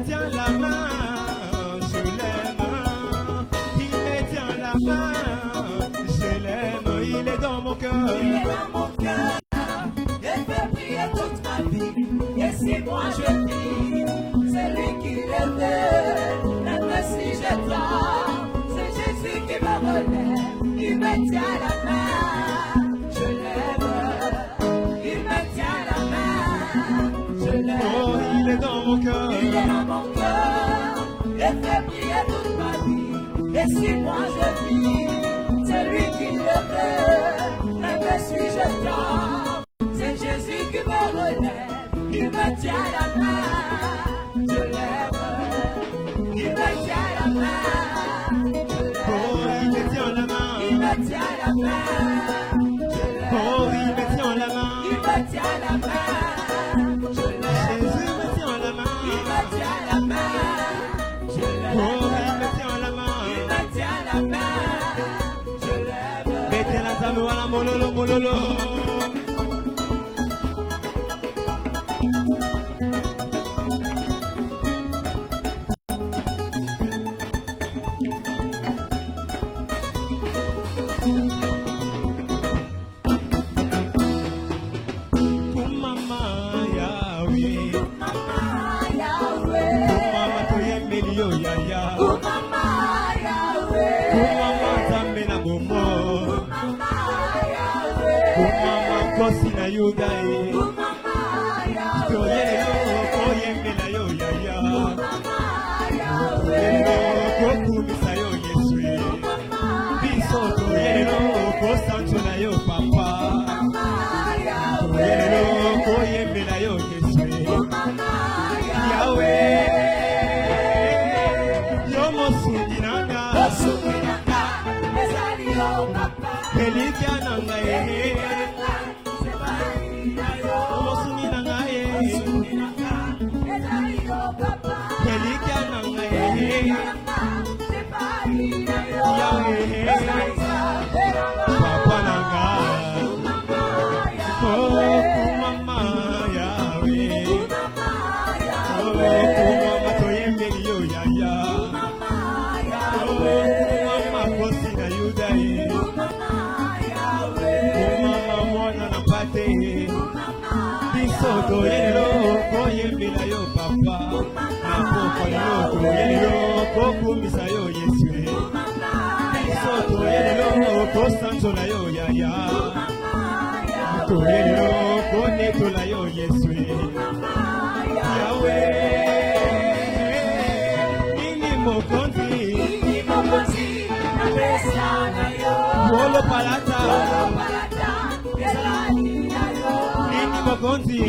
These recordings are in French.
tient la main, je l'aime. Il me tient la main, je l'aime. Il est dans mon cœur. Il est dans mon cœur. Il fait prier toute ma vie. Et si moi je vis, c'est lui qui l'élève. Même si je dors, c'est Jésus qui me relève. Il me tient la main, je l'aime. Il me tient la main, je l'aime. Oh, il est dans mon cœur. Il est dans mon cœur. Il fait prier toute ma vie. Et si moi je vis, c'est lui qui l'élève. Même si je dors, c'est Jésus qui me relève. Il me tient la main, je l'aime. Il me tient la main, je l'aime. Oh, il me tient la main. Il me tient la main, je l'aime. Oh, il me tient la main. Il me tient la main, je l'aime. Jésus me tient la main. Il me tient la main, je l'aime. Oh, il me tient la main. Il me tient la main, je l'aime. Mettez la table à la mololo, mololo. Kumama Yahweh, Mama Yahweh, Kumama toyembelio yaya, Mama Yahweh, Kumama zambe na bomo, Mama Yahweh, Kumama kosi na yuda e, Mama Yahweh, toyelelo koyembela yo yaya, Mama Yahweh, toyelelo kokumisa yo Yesu e, biso toyelelo kosancho na yo papa, Mama Yahweh, toyelelo koyembela yo Yesu e, Mama Yahweh, yo mosungi nanga, Osuminaka, ezali yo papa, elikia nanga e, sebali na yo. mosungi nanga e, Osuminaka, ezali yo papa, elikia nanga e, sebali na yo. Yahweh, Ezali yo papa nanga, Mama oh Yahweh, kumama Yahweh, Mama oh Yahweh, kumama toyembeli yo yaya, Mama oh Yahweh, kumama kosi na yuda e, Mama Yahweh, kumama mwana na pate e, Mama biso toyelelo koyembela yo papa, na pokwa yo toyelelo kokumisa yo Yesu e, biso toyelelo kosanzola yo yaya, toyelelo konetola yo Yesu e, Yahweh, nini mokonzi, bolo palata, nini mokonzi,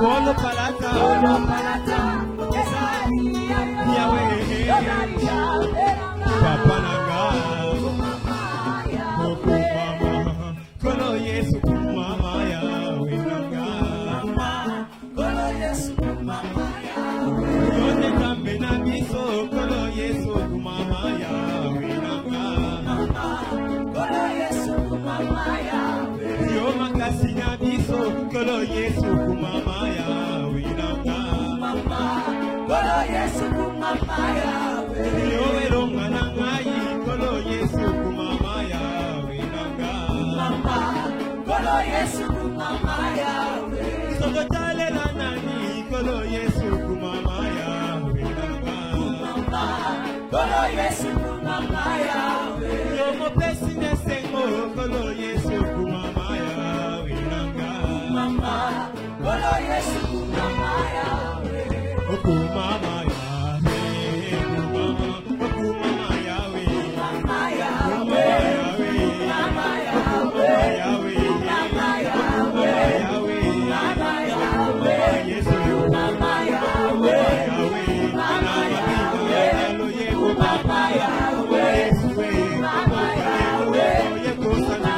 bolo palata, Yahweh, papa nanga, okumama, kolo Yesu kumama Yahweh nanga, yone kambe na biso, kolo Yesu kumama Yahweh nanga, yo makasi na biso, kolo Yesu kumama Yahweh nanga, yo elonga na ngai, kolo Yesu kumama Yahweh nanga, soko talela nani, kolo Yesu kumama Yahweh nanga, yo mopesi nesengo, kolo Yesu kumama Yahweh nanga, okumama Yahweh, okumama Yahweh, okumama Yahweh, okumama Yahweh, Yesu yo, Yahweh, alo yeko papa, Yesu we, yeko sana,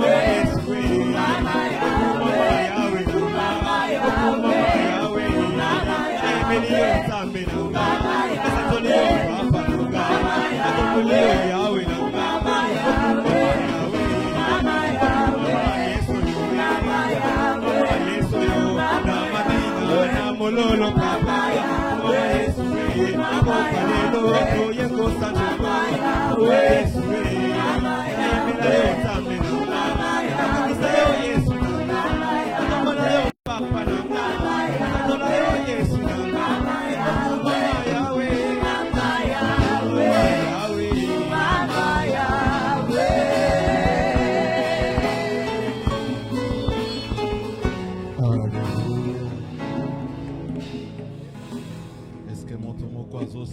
Yesu we, okumama Yahweh, okumama Yahweh, emeli sambe na, asantoni papa na, asantoni Yahweh na, Yesu yo, Yesu yo, na madina. Lolo papa Yesu Nakokalelo Oye Kosanjolo Yesu Emila yo Nzambe Nakisa yo Yesu Nakola yo papa Nakola yo Yesu Nakola Yahweh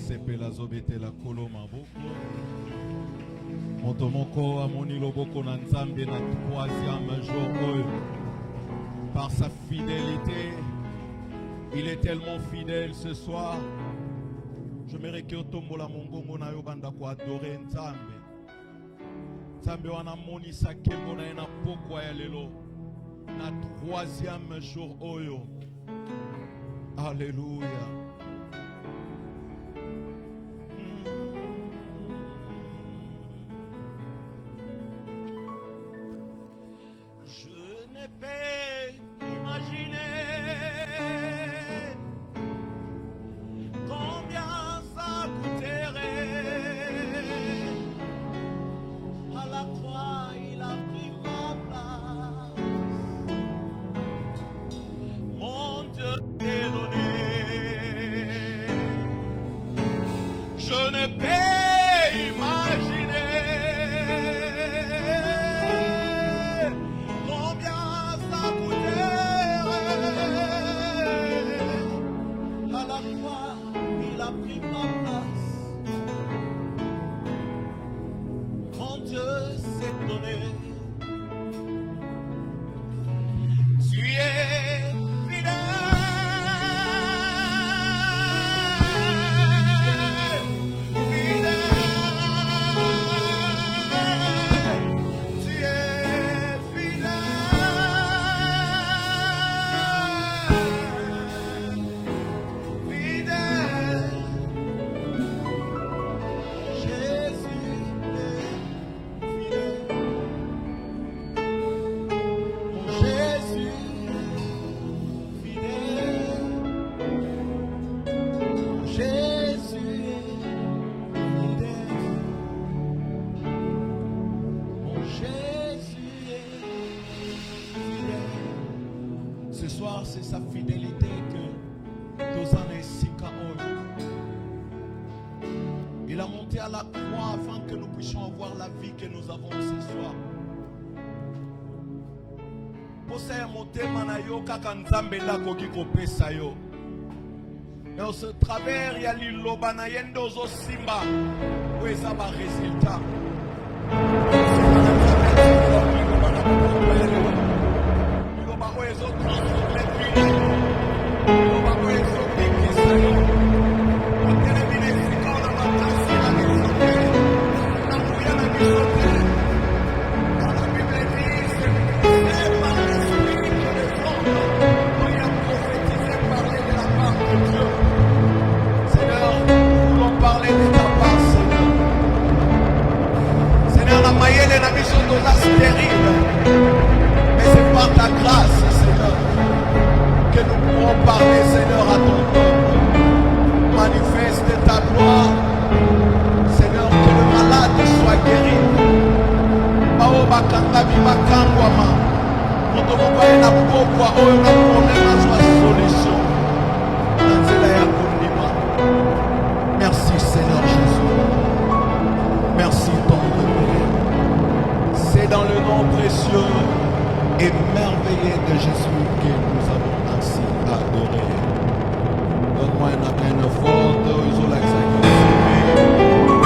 sepela zobetela koloma boko moto moko amoni loboko na Nzambe na troisième jour oyo. Par sa fidélité, il est tellement fidèle ce soir. Je mérite que otombola mongongo na yo banda ko adorer Nzambe. Nzambe wana moni sa kembo na ena pokwa ya lelo na troisième jour oyo. Alléluia. C'est sa fidélité que il a monté à la croix afin que nous puissions avoir la vie que nous avons ce soir. Et au travers, il y a l'Iloba na yendo zo simba. Où est ça va résultat? Mais c'est par ta grâce, Seigneur, que nous pouvons parler, Seigneur, à ton peuple. Manifeste ta gloire, Seigneur, que le malade soit guéri. Bao bakanga bibakangwama, moto moko na pokwa oyo na problème soit solution. Nzela ya kondima. Merci, Seigneur Jésus. Merci, ton Dieu. C'est dans le nom précieux et merveilleux de Jésus que nous avons ainsi adoré. Donne-moi un amen fort de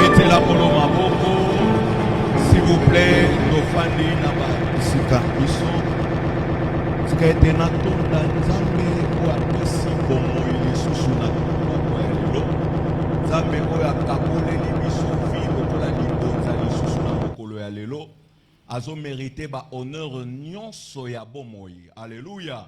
mettez la poloma boko, s'il vous plaît, Dofandi Naba, Sika Biso, Sika Etena Tonda Nzambe, Ouapesi, Bomo, Yesusu na Boko Elilo, Nzambe Oya Kabole, Libiso, Filo, Kola Libonza, Yesusu na Boko Elilo. Azo mérité ba honneur nyonso ya bomoi. Alléluia.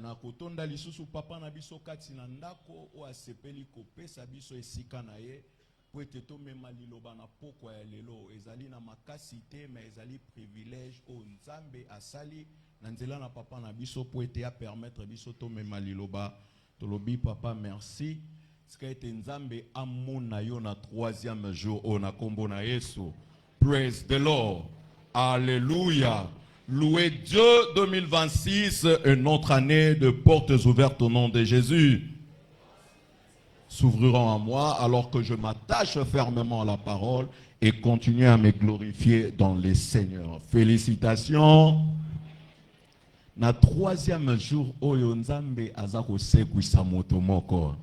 Na kotonda lisusu papa na biso kati na ndako o asepeli kopesa biso esika na ye po ete to mema liloba na pokwa ya lelo ezali na makasi te mais ezali privilège o Nzambe asali Nanzela na papa na biso pour été à permettre biso to mema liloba. Tolobi papa merci. Ce qui a été nzambe amona yo na 3e jour o na kombo na Yesu. Praise the Lord. Alléluia. Louez Dieu 2026, une autre année de portes ouvertes au nom de Jésus. S'ouvriront à moi alors que je m'attache fermement à la parole et continue à me glorifier dans les Seigneurs. Félicitations. Na 3e jour, oyo nzambe azako sekwisa moto moko.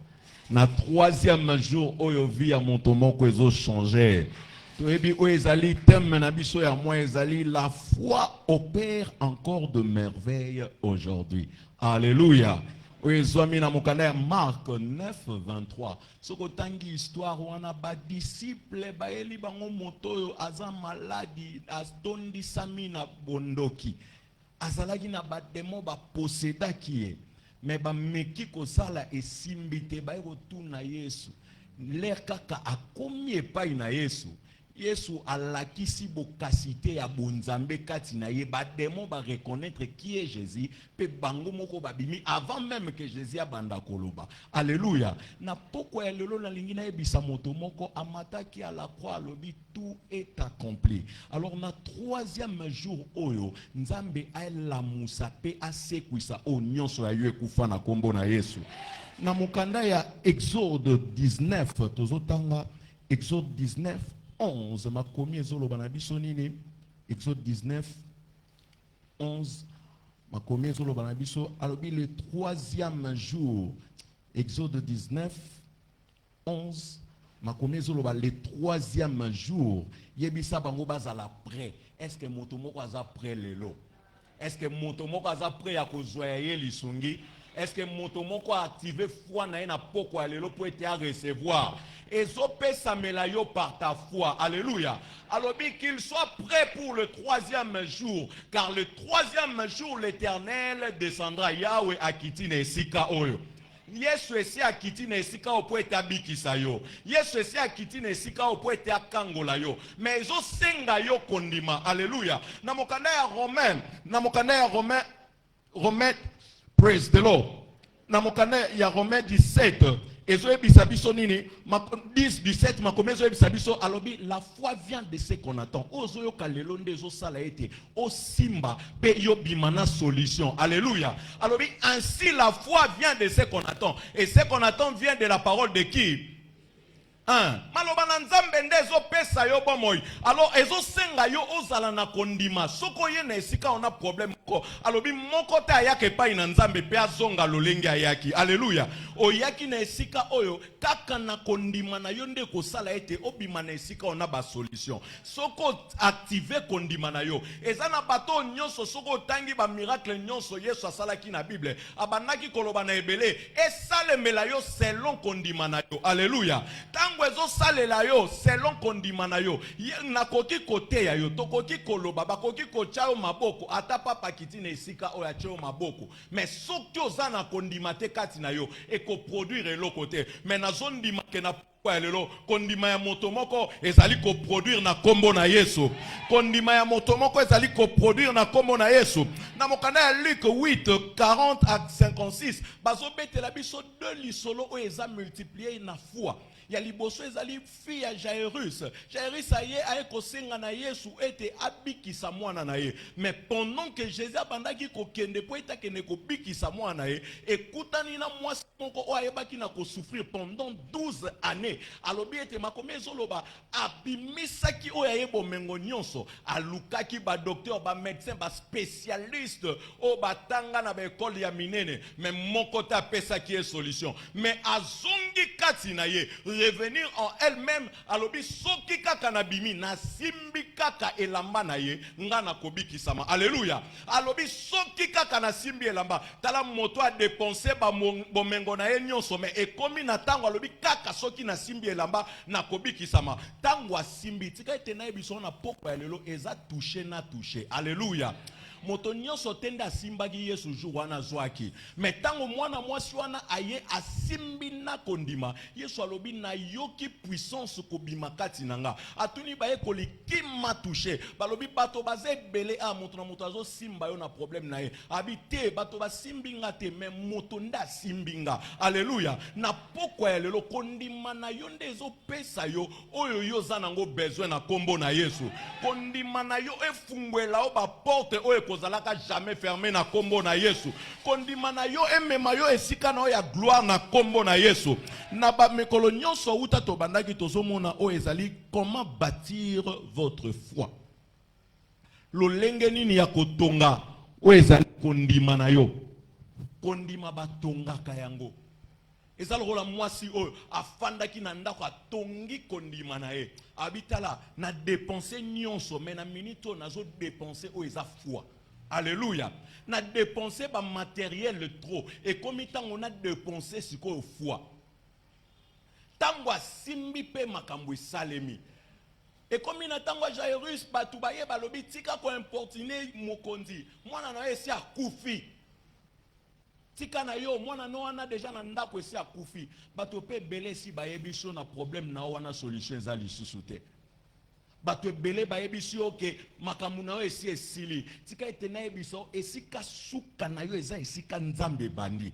Na 3e jour, oyo vi ya moto moko ezo changer. Toyebi oyo ezali thème na biso ya moi ezali la foi opère encore de merveilles aujourd'hui. Alléluia. Oezwami na mokanda ya Marc 9:23. Soko tangi histoire wana ba disciple ba eli bango moto oyo aza maladi astondi sami na bondoki. Azalaki na ba démon ba possédaki ye. Mais ba meki ko sala esimbite ba rotuna Yesu. L'air kaka akomi epai na Yesu. Yesu alakisi bokasite ya bonzambe kati na ye ba démon ba reconnaître qui est Jésus pe bango moko babimi avant même que Jésus abanda koloba. Alléluia. Na poko ya lelo na lingi na ebisa moto moko amataki à la croix lobi tout est accompli. Alors na 3e jour oyo nzambe ala musa pe asekwisa o nyonso ya yo ekufa na kombo na Yesu. Na mokanda ya Exode 19 tozotanga Exode 19 11, ma komi ezoloba na biso nini? Exode 19, 11, ma komi ezoloba na biso alobi le 3e jour. Exode 19, 11, ma komi ezoloba le 3e jour. Yebisa bango bazala prêt. Est-ce que moto moko aza prêt lelo? Est-ce que moto moko aza prêt ya kozwa ye lisungi? Est-ce que moto moko a activé foi na ye na poko ya lelo pour être à recevoir? Et ça yo par ta foi. Alléluia. Alors qu'il soit prêt pour le 3e jour. Car le 3e jour, l'Éternel descendra. Yahweh akiti ne sika oyo. Yesu esi akiti na esika opo ete abikisa yo. Yesu esi akiti na esika opo ete akangola yo. Mais ezo senga yo kondima. Alléluia. Na mokanda ya Romain, praise the Lord. Na mokanda ya Romain 17. Ezo ebisa biso nini 10-17 makomezo ebisa biso alobi la foi vient de ce qu'on attend. Ozo yo kalelo ndezo sala ete o simba pe yo bimana solution. Alléluia. Alobi ainsi la foi vient de ce qu'on attend. Et ce qu'on attend vient de la parole de qui? Maloba na nzambe ndezo pesa yo bomoy. Alors ezo senga yo ozala na kondima. Soko ye na esika on a problème ko. Alobi moko ta yake pa ina nzambe pe azonga lolenge ayaki. Alléluia. Oyaki na esika oyo kaka na kondima na yo nde ko sala ete obima na esika on a ba solution. Soko activer kondima na yo. Eza na bato nyonso soko tangi ba miracle nyonso Yesu asala ki na Bible. Abanaki koloba na ebele e salemela yo selon kondima na yo. Alléluia. Ezo salela yo selon kondima na yo nakoki kote ya yo tokoki koloba bakoki kochao maboko ata papa kiti na esika oya chao maboko mais soki oza na kondima te kati na yo eko produire eloko te mais na zone ndima ke na kwa lelo kondima ya moto moko ezali ko produire na kombo na Yesu. Kondima ya moto moko ezali ko produire na kombo na Yesu. Na mokanda ya Luc 8 40 à 56 bazo betela biso de lisolo o eza multiplier na foi. Ya liboso ezali fille ya Jairus. Jairus aye aye kosenga na Yesu ete abikisa mwana na ye. Mais pendant que Jésus abandaki kokende po eta kene ko bikisa mwana na ye, ekutani na mwasi moko o ayebaki na ko souffrir pendant 12 années. Alobi ete makomi ezoloba abimisaki o ayebo mengo nyonso, alukaki ba docteur, ba médecin, ba spécialiste o batanga na ba école ya minene, mais moko ta pesa ki solution. Mais azongi kati na ye revenir en elle-même alobi soki kaka na bimi na simbi kaka elamba na ye ngana kobiki sama. Alléluia. Alobi soki kaka na simbi elamba tala moto a dépenser ba bomengo na ye nyonso mais ekomi na tango alobi kaka soki na simbi elamba na kobiki sama tango simbi tika ete na biso na poko ya lelo eza touché na touché. Alléluia. moto nyonso tenda simbaki Yesu jour wana zwaki. Mais tango mwana mwasi wana aye asimbi na kondima, Yesu alobi na yoki puissance kobima kati nanga. Atuni baye kolikima touché. Balobi bato baze belé a moto na moto azo simba yo na problème na ye. Habité bato ba simbinga te mais moto nda simbinga. Alléluia. Na pokwa ya lelo kondima na yo ndezo pesa yo oyo yo zanango besoin na kombo na Yesu. Kondima na yo efungwela o ba porte oyo kozalaka jamais fermé na kombo na Yesu. Kondima na yo emema yo esika na ya gloire na kombo na Yesu. Na ba mekolo nyonso uta to bandaki tozomona o ezali comment bâtir votre foi. Lolenge nini ya kotonga o ezali kondima na yo. Kondima batonga kayango. Ezali rola mwasi oyo afandaki na ndako atongi kondima na ye. Abitala na dépenser nyonso mais na minute nazo dépenser o eza foi. Alléluia. Na dépenser ba matériel trop et comme tant on a dépensé siko foi. Tango simbi pe makambo salemi. Et comme il tango Jairus batubaye balobi tika ko importuner mokonzi. Mwana na esi akufi. Tika na yo mwana no wana déjà na ndako esi akufi. Bato pe belé si bayebiso na problème na wana solution za lisusu te. Bato belé bayebiso oke makambo na yo esi esili. Tika ete na yebiso esika suka na yo eza esika nzambe bandi.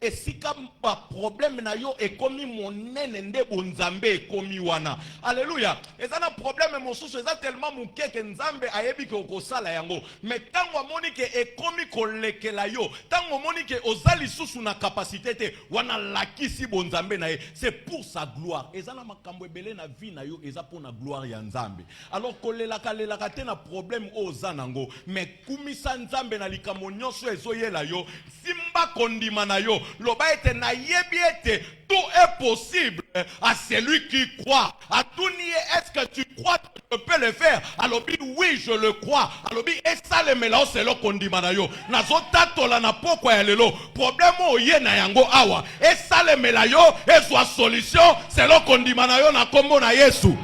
Esika ba problème na yo ekomi monene nde bonzambe ekomi wana. Alléluia. Ezana problème mosusu eza tellement mukeke nzambe ayebi ke okosala yango. Mais tango amoni ke ekomi kolekela yo, tango amoni ke ozali susu na capacité te wana lakisi bonzambe na ye, c'est pour sa gloire. Ezana makambo ebele na vie na yo eza pour na gloire ya nzambe. Alors kolelaka te na problème ozanango, mais kumisa nzambe na likambo nyonso ezoyela yo, simba kondima na yo. Loba ete na yebiete, tout est possible à celui qui croit. À tout nier, est-ce que tu crois que je peux le faire? Alors oui, je le crois. Alors et ça le mélange c'est le kondimanayo. Nazo tatola na pokwa ya lelo. Problème oye na yango awa. Et ça le mélayo et soit solution c'est le kondimanayo na kombo na Yesu.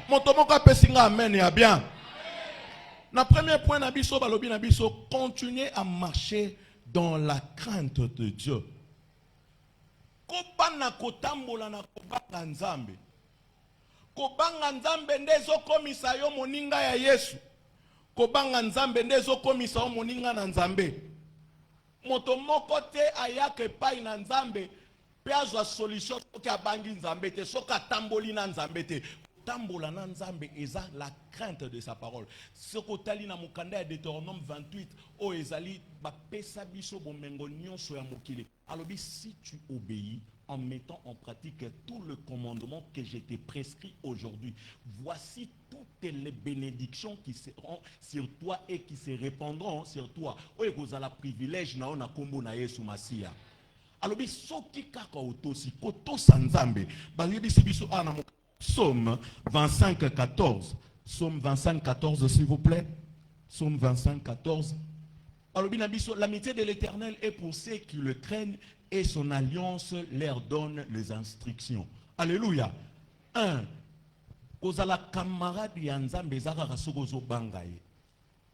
Montomoka pesinga amen ya bien. Na premier point na biso balobi na biso continuer à marcher dans la crainte de Dieu. Kobana kotambola na kobanga nzambe. Kobanga nzambe ndezo komisa yo moninga ya Yesu. Kobanga nzambe ndezo komisa yo moninga na nzambe. Moto moko te ayake pai na nzambe pe azwa solution soki abangi nzambe te soki atamboli na nzambe te. Tambola na nzambe eza la crainte de sa parole. Soko tali na mukanda ya Deutéronome 28 o ezali ba pesa biso bomengo nyonso ya mokili. Alobi si tu obéis en mettant en pratique tout le commandement que je t'ai prescrit aujourd'hui, voici toutes les bénédictions qui seront sur toi et qui se répandront sur toi. Oye kozala privilège na ona kombo na Yesu Masia. Alobi soki kaka otosi kotosa nzambe balibi sibiso ana Psaume 25, 14. Psaume 25, 14, s'il vous plaît. Psaume 25, 14. Alors, l'amitié de l'Éternel est pour ceux qui le craignent et son alliance leur donne les instructions. Alléluia. 1. Kozala camarade ya nzambe zaka kasokozo bangaye.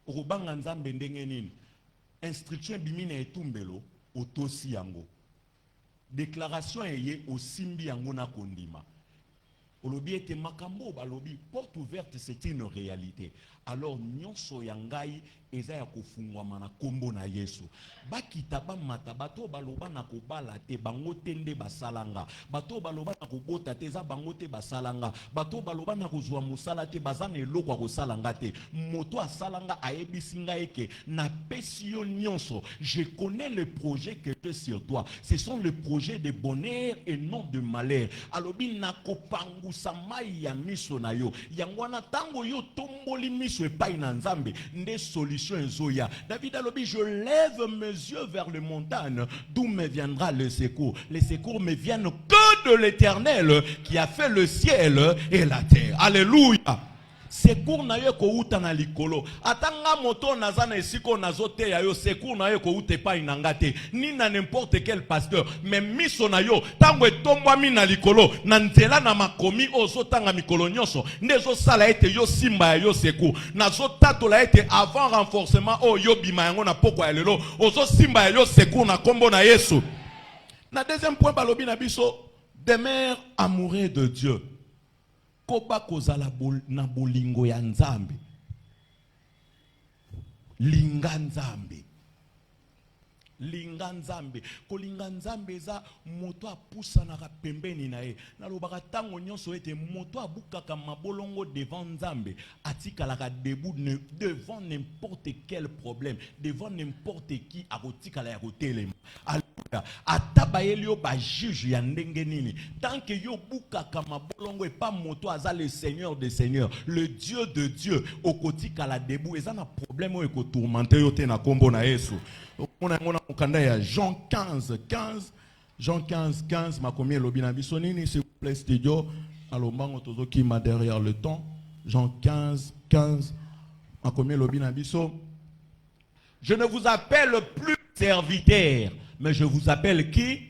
Okobanga nzambe ndenge nini. Instruction bimine etumbelo otosi yango. Déclaration eye osimbi yango na kondima. Olobi ete makambo balobi porte ouverte c'est une réalité. Alors nyonso yangai eza ya kofungwama na kombo na Yesu. Bakita ba mata bato baloba na kobala te bango tende basalanga. Bato baloba na kobota te za bango te basalanga. Bato baloba na kozwa musala te bazana eloko kosalanga te. Moto asalanga ayebisinga eke na pesio nyonso. Je connais le projet que tu as sur toi. Ce sont les projets de bonheur et non de malheur. Alobi na kopangu samai ya miso na yo. Yangwana tango yo tomboli miso epai na nzambe nde solution ezoya. David alobi je lève mes yeux vers les montagnes d'où me viendra le secours. Les secours me viennent que de l'Éternel qui a fait le ciel et la terre. Alléluia. secours na yo ko uta na likolo atanga moto nazana esiko nazote ya yo secours na yo ko ute pa inangate ni na n'importe quel pasteur mais miso na yo tango etombwami na likolo na nzela na makomi ozo tanga mikolo nyonso ndezo sala ete yo simba ya yo secours nazo tatola ete avant renforcement o yo bima yango na poko ya lelo ozo simba ya yo secours na kombo na Yesu. Na deuxième point balobi na biso demeure amoureux de Dieu. Koba kozala na bolingo ya Nzambe. Linga Nzambe. Linga Nzambe. Kolinga Nzambe za moto apusa na pembeni na ye. Na lobaka tango nyonso ete moto abukaka mabolongo devant Nzambe. Atikalaka debout devant n'importe quel problème. Devant n'importe qui akotikala ya kotelema. Atabayelio ba juge ya ndenge nini tant que yo bukaka mabolongo et pas moto aza le Seigneur des Seigneurs le Dieu de Dieu okotika la debout eza na problème o ko tourmenter yo te na kombo na Yesu. On a mukanda ya Jean 15 makomi lobina biso nini s'il vous plaît studio alombango tozoki ma derrière le temps Jean 15 makomi lobina biso. Je ne vous appelle plus serviteur mais je vous appelle qui?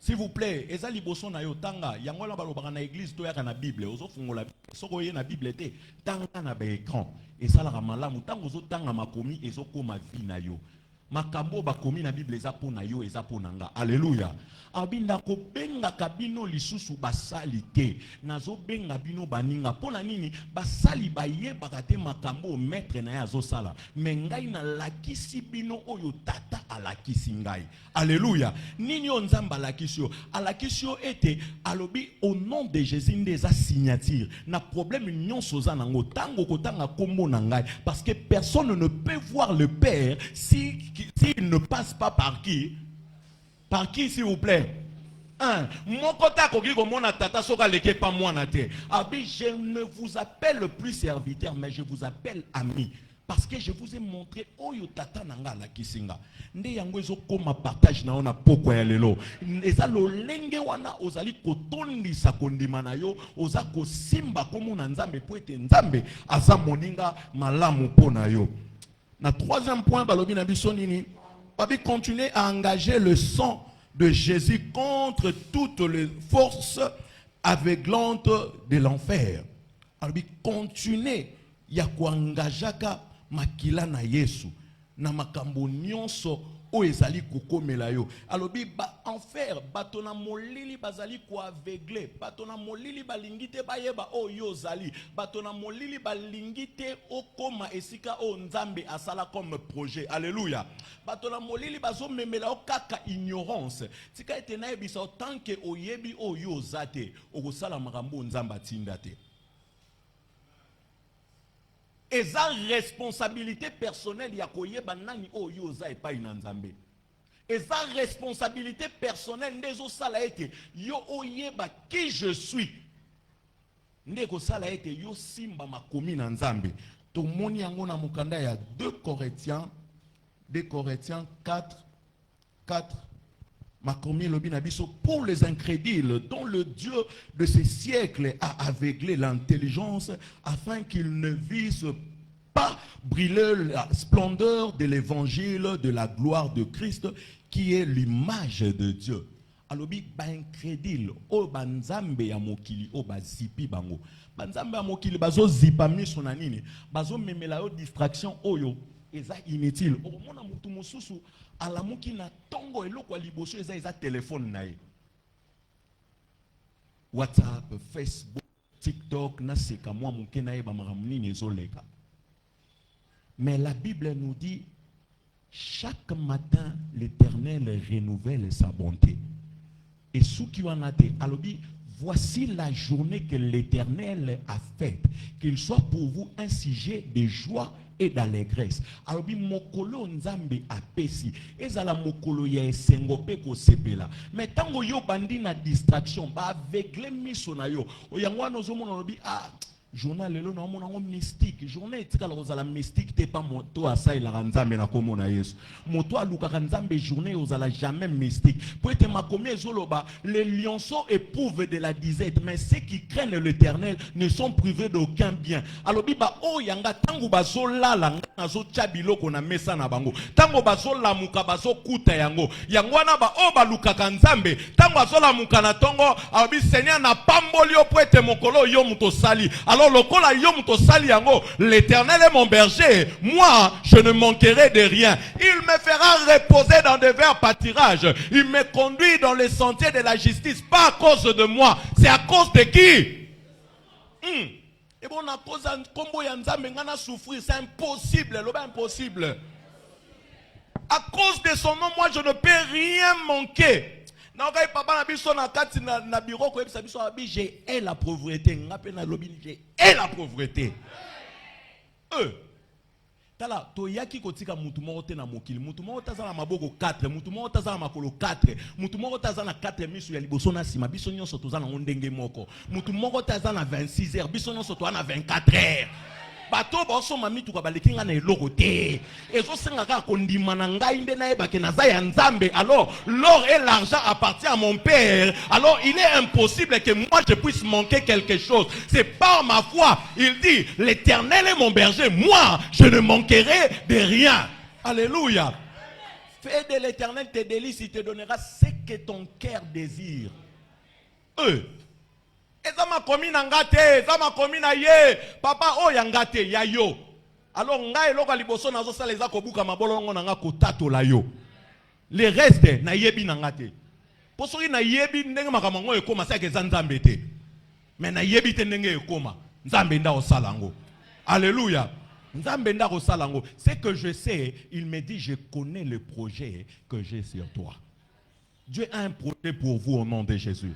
S'il vous plaît, eza liboso na yo tanga yangola balobaka na église to yaka na Bible ozo fungola soko ye na Bible te tanga na ba écran esala ka malamu tango ozo tanga makomi ezokoma vi na yo makambo bakomi na Bible eza pona yo eza pona nga. Alléluia. Abinda ko benga kabino lisusu basali te nazo benga bino baninga pona nini basali bayebaka te makambo maître na ya zo sala mengai na lakisi bino oyo tata alakisi ngai. Alléluia. Nini on nzamba alakisio alakisio ete alobi au nom de Jésus ndeza signature na problème nyonso za nango tango kotanga kombo na ngai parce que personne ne peut voir le Père s'il ne passe pas par qui? Par qui, s'il vous plaît? Mokota koki komona tata soka leke pa mwana te. Abi, je ne vous appelle plus serviteur, mais je vous appelle ami. Parce que je vous ai montré oyo tata nanga la kisinga. Nde yango ezo koma partage na ona poko ya lelo. Eza lo lenge wana ozali kotondisa kondima na yo, oza ko simba komo na Nzambe po ete Nzambe aza moninga malamu pona yo. Na troisième point balobi na biso nini? Babi continuer à engager le sang de Jésus contre toutes les forces aveuglantes de l'enfer. Babi continuer ya kuangajaka makila na Yesu na makambo nyonso o ezali kokomela yo. Alobi ba enfer batona molili bazali ko aveugle batona molili balingite bayeba o yo zali batona molili balingite okoma esika o Nzambe asala comme projet. Alléluia. Batona molili bazo memela o kaka ignorance tika ete na ebisa tant que oyebi o yo zate okosala makambo Nzamba tinda te. Eza responsabilité personnelle ya koyeba nani o yoza epai na Nzambe. Eza responsabilité personnelle ndezo sala ete yo oyeba qui je suis. Ndeko sala ete yo simba makomi na Nzambe. To moni yango na mukanda ya 2 Corinthiens 4 makomi lobi na biso pour les incrédules dont le Dieu de ces siècles a aveuglé l'intelligence afin qu'ils ne vissent pas briller la splendeur de l'évangile de la gloire de Christ qui est l'image de Dieu. Alobi ba incrédule o banzambe ya mokili o bazipi bango banzambe ya mokili bazo zipa miso na nini bazo memela yo distraction oyo eza inutile omona mutu mosusu alamuki na tongo eloko liboso eza téléphone na ye WhatsApp, Facebook, TikTok na seka mwa muke na ye ba makamuni ezoleka. Mais la Bible nous dit chaque matin l'Éternel renouvelle sa bonté. Et ceux qui en a été, alobi, voici la journée que l'Éternel a faite, qu'il soit pour vous un sujet de joie et d'allégresse. Alobi mokolo Nzambe apesi, ezala mokolo ya esengope ko sepela. Mais tango yo bandi na distraction, ba aveugle miso na yo. Oyangwa nozomona alobi journal lelo na monango mystique journée etikala kozala mystique te pas moto asailaka nzambe na komona Yesu moto alukaka nzambe journée ozala jamais mystique pour être makomi ezoloba les lionceaux éprouvent de la disette mais ceux qui craignent l'Éternel ne sont privés d'aucun bien alors biba o yanga tango bazolala nazo chabiloko na mesa na bango tango bazolamuka bazokuta yango wana ba o balukaka nzambe tango azolamuka na tongo abi Seigneur na pamboli o pour être mokolo yo muto sali. Alors, l'Éternel est mon berger. Moi, je ne manquerai de rien. Il me fera reposer dans de verts pâturages. Il me conduit dans les sentiers de la justice. Pas à cause de moi. C'est à cause de qui? Et bon, à cause de combo yanzambe ngana souffrir. C'est impossible. C'est impossible. À cause de son nom, moi, je ne peux rien manquer. J'ai la pauvreté. J'ai la pauvreté. Tala toyaki kotika mutu moko te na mokili mutu moko tazana maboko 4 mutu moko tazana makolo 4 mutu moko tazana 4 misu ya liboso na sima biso nyonso tozana ndenge moko mutu moko tazana 26 heures biso nyonso tozana 24 heures. Bato boso mamitu kwa balekinga na eloko te ezo senga ka kondima na ngai nde na ebake na za ya nzambe alors l'or et l'argent appartient à mon père alors il est impossible que moi je puisse manquer quelque chose c'est par ma foi il dit l'Éternel est mon berger moi je ne manquerai de rien alléluia fais de l'Éternel tes délices il te donnera ce que ton cœur désire ezama komi na ngate ezama komi na ye papa o ya ngate ya yo alors ngai eloko liboso nazo sala eza kobuka mabolongo na nga kotatola yo le reste na yebi na ngate posoki na yebi ndenge makamango ekoma saka eza nzambe te mais na yebi te ndenge ekoma nzambe nda osala ngo alléluia nzambe nda osala ngo c'est que je sais il me dit je connais le projet que j'ai sur toi Dieu a un projet pour vous au nom de Jésus.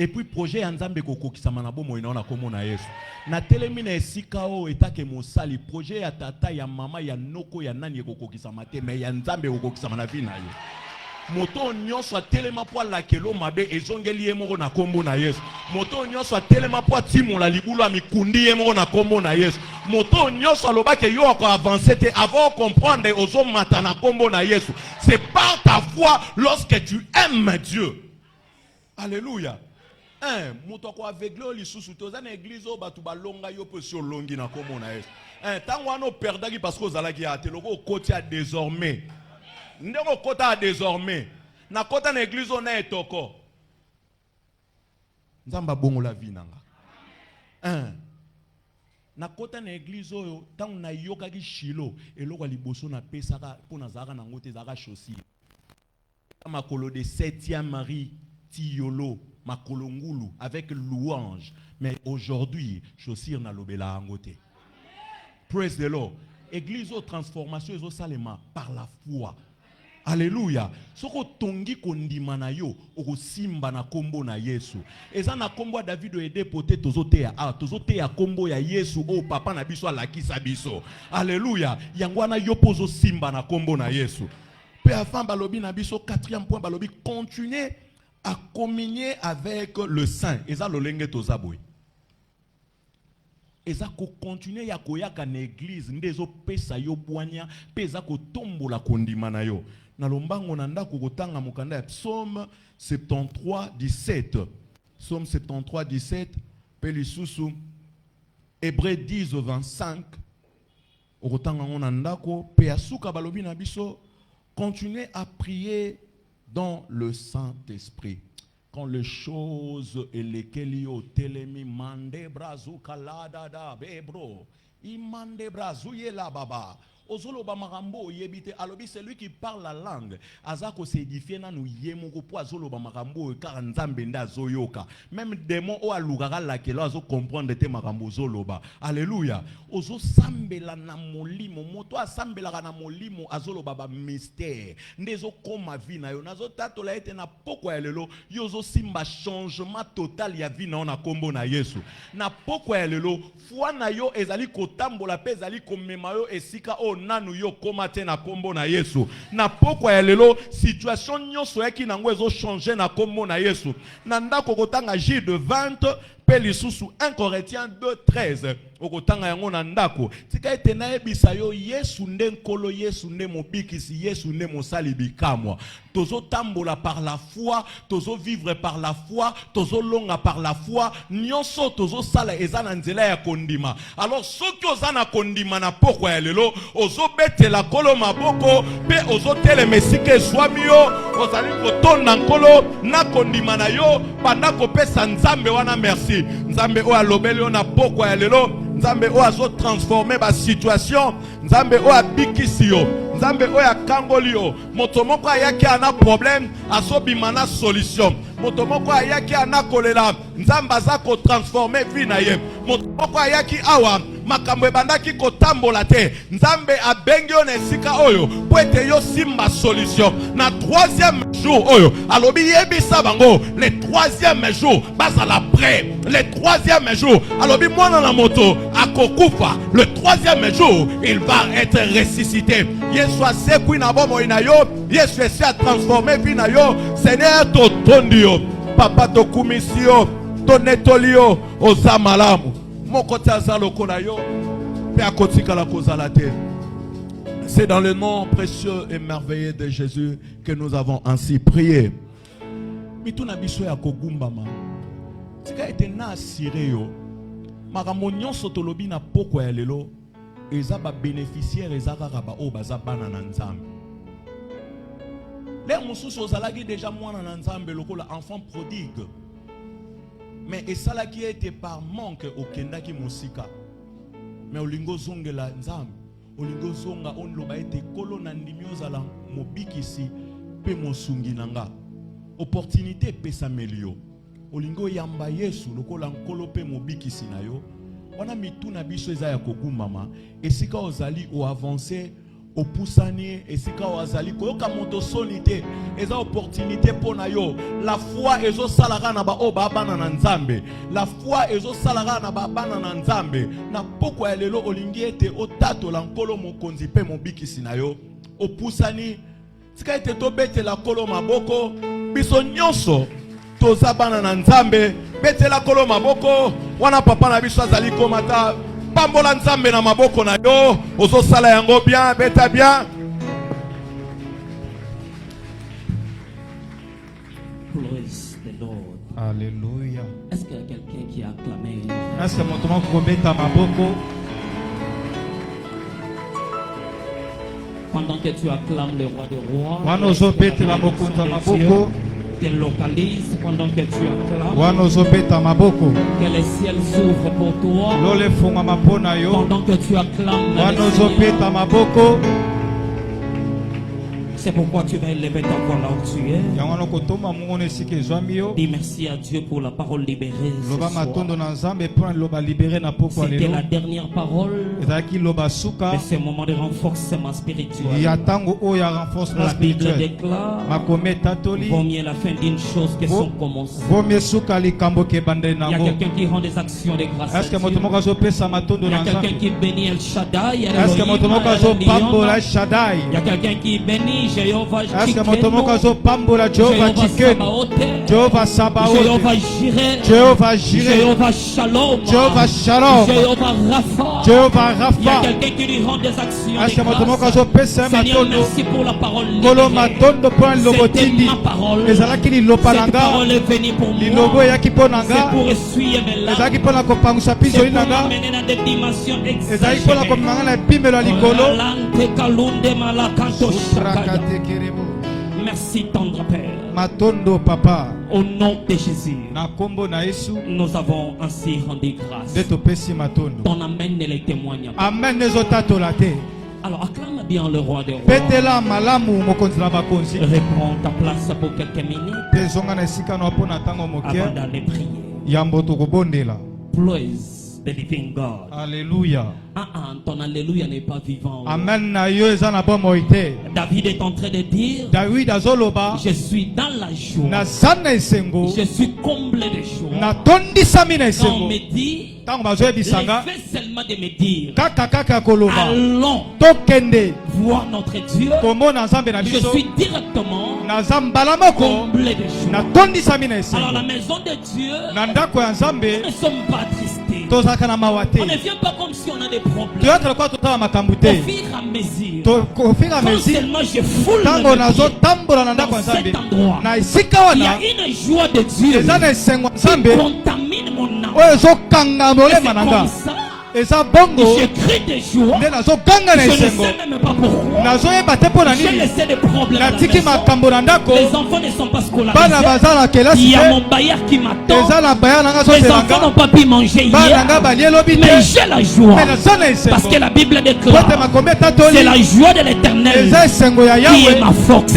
Et puis projet Nzambe koko kisama bomo ina na komona Yesu. Na telemina esika o etake mosali projet ya tata ya mama ya noko ya nani koko kisama te mais ya Nzambe koko kisama na vie na yo. Moto nyonso a telema po la kelo mabe ezongeli ye moko na kombo na Yesu. Moto nyonso a telema po timo la libulu a mikundi ye moko na kombo na Yesu. Moto nyonso aloba ke yo ko avancer te avant comprendre ozo mata na kombo na Yesu. C'est par ta foi lorsque tu aimes Dieu. Alléluia. Moto ko aveugle lisusu toza na église o batu balonga yo pe sur longi na komona Yesu. Tango ano perdaki parce que ozalaki ate loko koti a désormais. Ndeko kota désormais. Na kota na église on na etoko. Nzamba bongo la vie nanga. Na kota na église oyo tango na yokaki shilo eloko liboso na pesaka pona zaka na ngote zaka chosi. Makolo de 7e Marie Tiolo Makolongulu avec louange. Mais aujourd'hui, chaussure na lobela angote. Praise the Lord. Église au transformation et au salema par la foi. Alléluia. Soko tongi kondima na yo, oko simba na kombo na Yesu. Eza na kombo David o ede pote tozote ya kombo ya Yesu o papa na biso alakisa biso. Alléluia. Yangwana yo pozo simba na kombo na Yesu. Pe afin balobi na biso 4e point balobi continuer à communier avec le Saint. Eza lolenge tozaboy. Eza ko continuer ya koyaka na église ndezo pesa yo bwanya pesa ko tombola kondima na yo. Na lombango na ndako kotanga mokanda ya Psaume 73 17. Psaume 73 17 pe lisusu Hébreux 10 25. Okotanga ngona ndako pe asuka balobi na biso continuer à prier dans le Saint-Esprit. Quand les choses et lesquelles yo telemi mande brazu kalada da bebro imande brazu yela baba ozolo ba marambo yebite alobi celui qui parle la langue azako s'édifier na nou yemoko po azolo ba marambo car nzambe nda zoyoka même démon o alugara la kelo azo comprendre te marambo zoloba alléluia ozo sambela na molimo moto asambela na molimo azolo baba mystère ndezo koma vie na yo nazo tatola ete na poko ya lelo yozo simba changement total ya vie na kombo na Yesu na poko ya lelo foi na yo ezali kotambola pe ezali komema yo esika o nanu yo komate na kombo na Yesu na poko ya lelo situation nyonso yaki nango ezo changer na kombo na Yesu na ndako kotanga J de 20 Peli susu 1 Corinthiens 2:13. Okotanga yango na ndako. Tika ete na ebisa yo Yesu nde nkolo, Yesu nde mobikisi, Yesu nde mosali bikamwa. Tozo tambola par la foi, tozo vivre par la foi, tozo longa par la foi. Nyonso tozo sala ezana nzela ya kondima. Alors soki ozana kondima na pokwa ya lelo, ozo betela kolo maboko, pe ozo tele mesike swami yo, ozali kotonda nkolo na kondima na yo, banda kopesa nzambe wana merci. Nzambe o alobeli yo na pokwa ya lelo, Nzambe o azo transformer ba situation, Nzambe o abikisi yo, Nzambe o ya kangoli yo. Moto moko ayaki ana problème, azo bimana solution. Moto moko ayaki ana kolela, Nzambe aza ko transformer vie na ye. Moto moko ayaki awa, makambo ebandaki kotambola te, Nzambe abengi yo na esika oyo po ete yo simba solution. Na 3e jour oyo alobi yebisa bango, le 3e jour bazala prêt. Le 3e jour alobi mwana na moto akokufa, le 3e jour il va être ressuscité. Yesu asekwi na bomo ina yo, Yesu esi a transformer vie na yo. Seigneur to tondi yo, papa to kumisi yo, to netoli yo, oza malamu. C'est dans le nom précieux et merveilleux de Jésus que nous avons ainsi prié. Mituna biso ya kogumbama. Tika ete na asire yo. Makambo nyonso tolobi na poko ya lelo, eza ba bénéficiaire ezaka ba o baza bana na Nzambe. Les mususu ozalaki déjà mwana na Nzambe lokola enfant prodigue. Mais et ça là qui était par manque au kendaki musika. Mais olingo zongela Nzambe, olingo zonga on loba ete kolo na ndimioza la mobikisi pe mosungi nanga. Opportunité pesa melio. Olingo yamba Yesu lokola nkolo pe mobikisi na yo. Wana mituna biso eza ya kogumbama. Esika ozali o avancer au poussani esika ozali koyoka moto solité eza opportunité pona yo. La foi ezo salara na ba o bana na Nzambe. La foi ezo salara na ba bana na Nzambe. Na poko ya lelo olingi ete otato la nkolo mokonzi pe mobikisi na yo. O poussani tika ete to bete la kolo maboko biso nyonso toza bana na Nzambe. Bete la kolo maboko wana papa na biso azali komata. Pambola Nzambe na maboko na yo, ozo sala yango bien, beta bien. Praise the Lord. Alléluia. Est-ce qu'il y a quelqu'un qui a acclamé? Est-ce que mon tomo kobeta maboko? Pendant que tu acclames le roi des rois, Wana ozo beta maboko ta maboko. te localise pendant que tu acclames. Wana ozo beta maboko. Que les ciels s'ouvrent pour toi. Lole funga mapona yo. Pendant que tu acclames. Wana ozo beta maboko. C'est pourquoi tu vas élever ta voix là où tu es. Yangwana kotoma mungone sike zwami yo. Dis merci à Dieu pour la parole libérée. Loba matondo na Nzambe pour loba libéré na poko lelo. C'était la dernière parole. Ezaki loba suka. Mais c'est un moment de renforcement spirituel. Ya tango o ya renforcement La Bible spirituel. déclare. Makome tatoli. Vaut mieux la fin d'une chose que son commencement. Vaut mieux suka likambo ke bande Il y a nango. quelqu'un qui rend des actions de grâce à Est-ce que Dieu. moto moko azopesa matondo Il y na a quelqu'un Nzambe? qui bénit El Shaddai. Est-ce que moto moko azopambola Shaddai? Il y a quelqu'un qui bénit Jéhovah Est-ce que moto Tsidkenu, moko azopambola Jehovah Tsidkenu? Jehovah Sabaoth, Jéhovah Jireh, Jehovah Jireh, Jéhovah Shalom, Jehovah Shalom, Jéhovah Rapha. Jehovah Il y a Rapha. quelqu'un qui lui rend des actions Est-ce que de moto moko grâce. azopesa Seigneur, matondo? merci pour la parole Kolo libérée. matondo po C'était lobotindi. ma parole. Ezalaki lilopa Cette nanga. parole est venue pour Lilobo moi. eyaki po C'est nanga. pour essuyer mes larmes. Ezalaki po na kopangwisa C'est pisoli pour nanga. m'amener dans des dimensions Ezalaki po na exagérées. komanga na epimelo ya likolo. Olante kalunde malakanto shakaya. Rakatekerebo. Merci tendre Père. Matondo papa. Au nom de Jésus, Na kombo na Yesu. nous avons ainsi rendu grâce. Nde topesi matondo. Ton amène les témoignages. Amen ezotatola te. Alors acclame bien le roi des rois. Petela malamu mokonzi na bakonzi. Reprends ta place pour quelques minutes Pe zonga na esika na po na tango avant moke. d'aller prier. Yambo tokobondela. Praise the living God. Alléluia. Ton alléluia n'est pas vivant. Amen na yo eza na bomoi te. David est en train de dire, David azoloba. je suis dans la joie. Naza na esengo. Je suis comblé de joie. Natondisami na On esengo. me dit, Tango bazoyebisanga. l'effet seulement de me dire, Kaka koloba. allons Tokende. voir notre Dieu. Komona Nzambe na Je biso. suis directement comblé de joie. Alors la maison de Dieu, nous ne sommes pas attristés. On ne vient pas comme si on a des problèmes. Au fur et à mesure, quand seulement je foule dans cet endroit, il y a une joie de Dieu qui contamine mon âme. Et c'est comme ça. Je crie de joie. Je ne sais même pas pourquoi. J'ai laissé des problèmes à la maison. Les enfants ne sont pas scolarisés. Il y a mon bailleur qui m'attend. Les enfants n'ont pas pu manger hier. Mais j'ai la joie. Parce que la Bible déclare, c'est la joie de l'Éternel qui est ma force.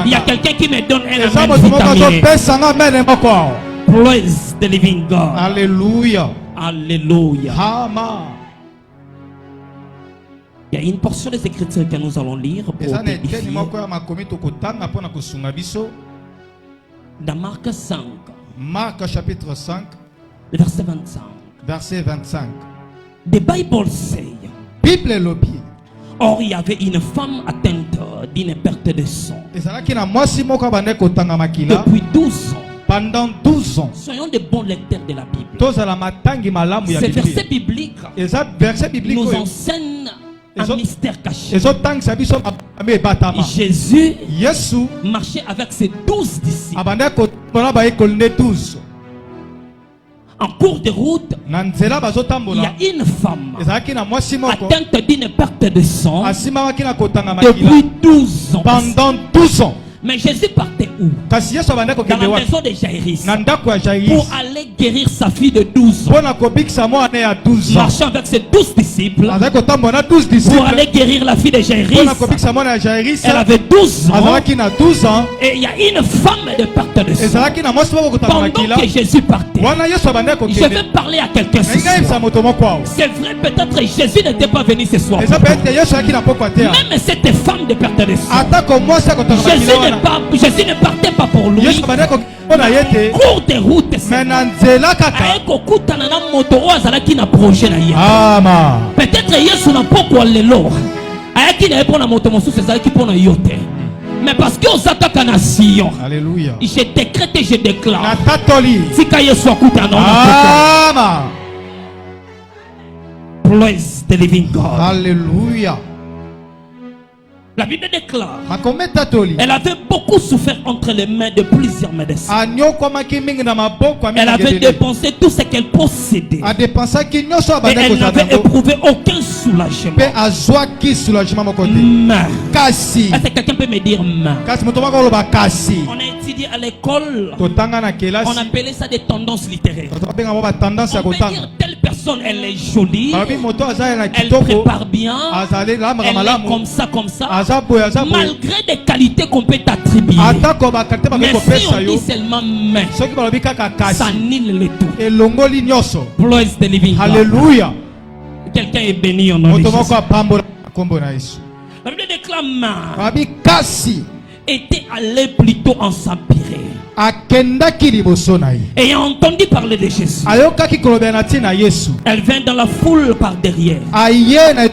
Il y a quelqu'un qui me donne un amen vitaminé. Praise the living God. Alléluia. Alléluia. Amen. Il y a une portion des Écritures que nous allons lire pour t'édifier. Dans Marc 5. Marc chapitre 5. Verset 25. Verset 25. The Bible say. Bible lobby. Or il y avait une femme atteinte d'une perte de sang. Depuis 12 ans. Pendant 12 ans. Soyons de bons lecteurs de la Bible. Ces versets bibliques nous enseignent un mystère caché. Jésus marchait avec ses 12 disciples. En cours de route, il y a une femme atteinte d'une perte de sang depuis 12 ans. Pendant 12 ans. Mais Jésus partait où? Dans la maison de Jaïrus pour aller guérir sa fille de 12 ans. Marchant avec ses 12 disciples pour aller guérir la fille de Jaïrus. Elle avait 12 ans. Et il y a une femme de perte de sang. Pendant que Jésus partait, je vais parler à quelqu'un ce soir. C'est vrai, peut-être Jésus n'était pas venu ce soir. Même cette femme de perte de sang, Jésus ne partait pas pour lui. Cours de route, peut-être Yesu n'a pas quoi le lore. Mais parce que aux attaques nation, je décrète et je déclare. Praise the living God. Alléluia. La Bible déclare, elle avait beaucoup souffert entre les mains de plusieurs médecins. Elle avait dépensé tout ce qu'elle possédait. Et elle n'avait éprouvé aucun soulagement. Mais, est-ce que quelqu'un peut me dire mais? On a étudié à l'école, on appelait ça des tendances littéraires. On peut dire telle personne, elle est jolie, elle prépare bien, elle est comme ça, comme ça. Malgré des qualités qu'on peut attribuer, mais si on dit seulement mais, ça annule le tout. Praise the living God. Alléluia. Quelqu'un est béni au nom de Jésus. La Bible déclare était allé plutôt en s'empirer. Ayant entendu parler de Jésus, elle vint dans la foule par derrière. Elle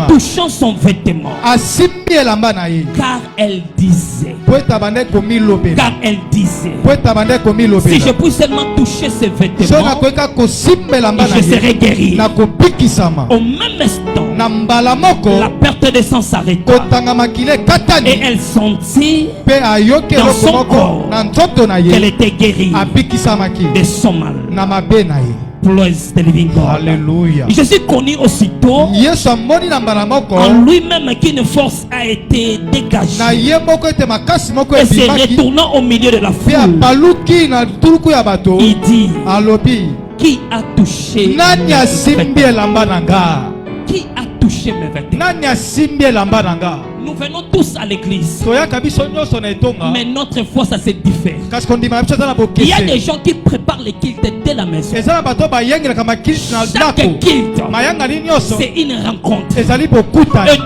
touchant son vêtement. Car elle disait, si je puis seulement toucher ses vêtements, je serai guéri. Au même instant, la perte de sang s'arrêta. Et elle sentit dans son corps qu'elle était guérie de son mal. Praise the living God. Alléluia. Jésus connut aussitôt en lui-même qu'une force a été dégagée et se retournant au milieu de la foule, il dit, qui a touché qui a touché mes vêtements? Nous venons tous à l'église, mais notre foi ça se diffère. Il y a des gens qui préparent les cultes dès la maison. Chaque culte, c'est une rencontre. Et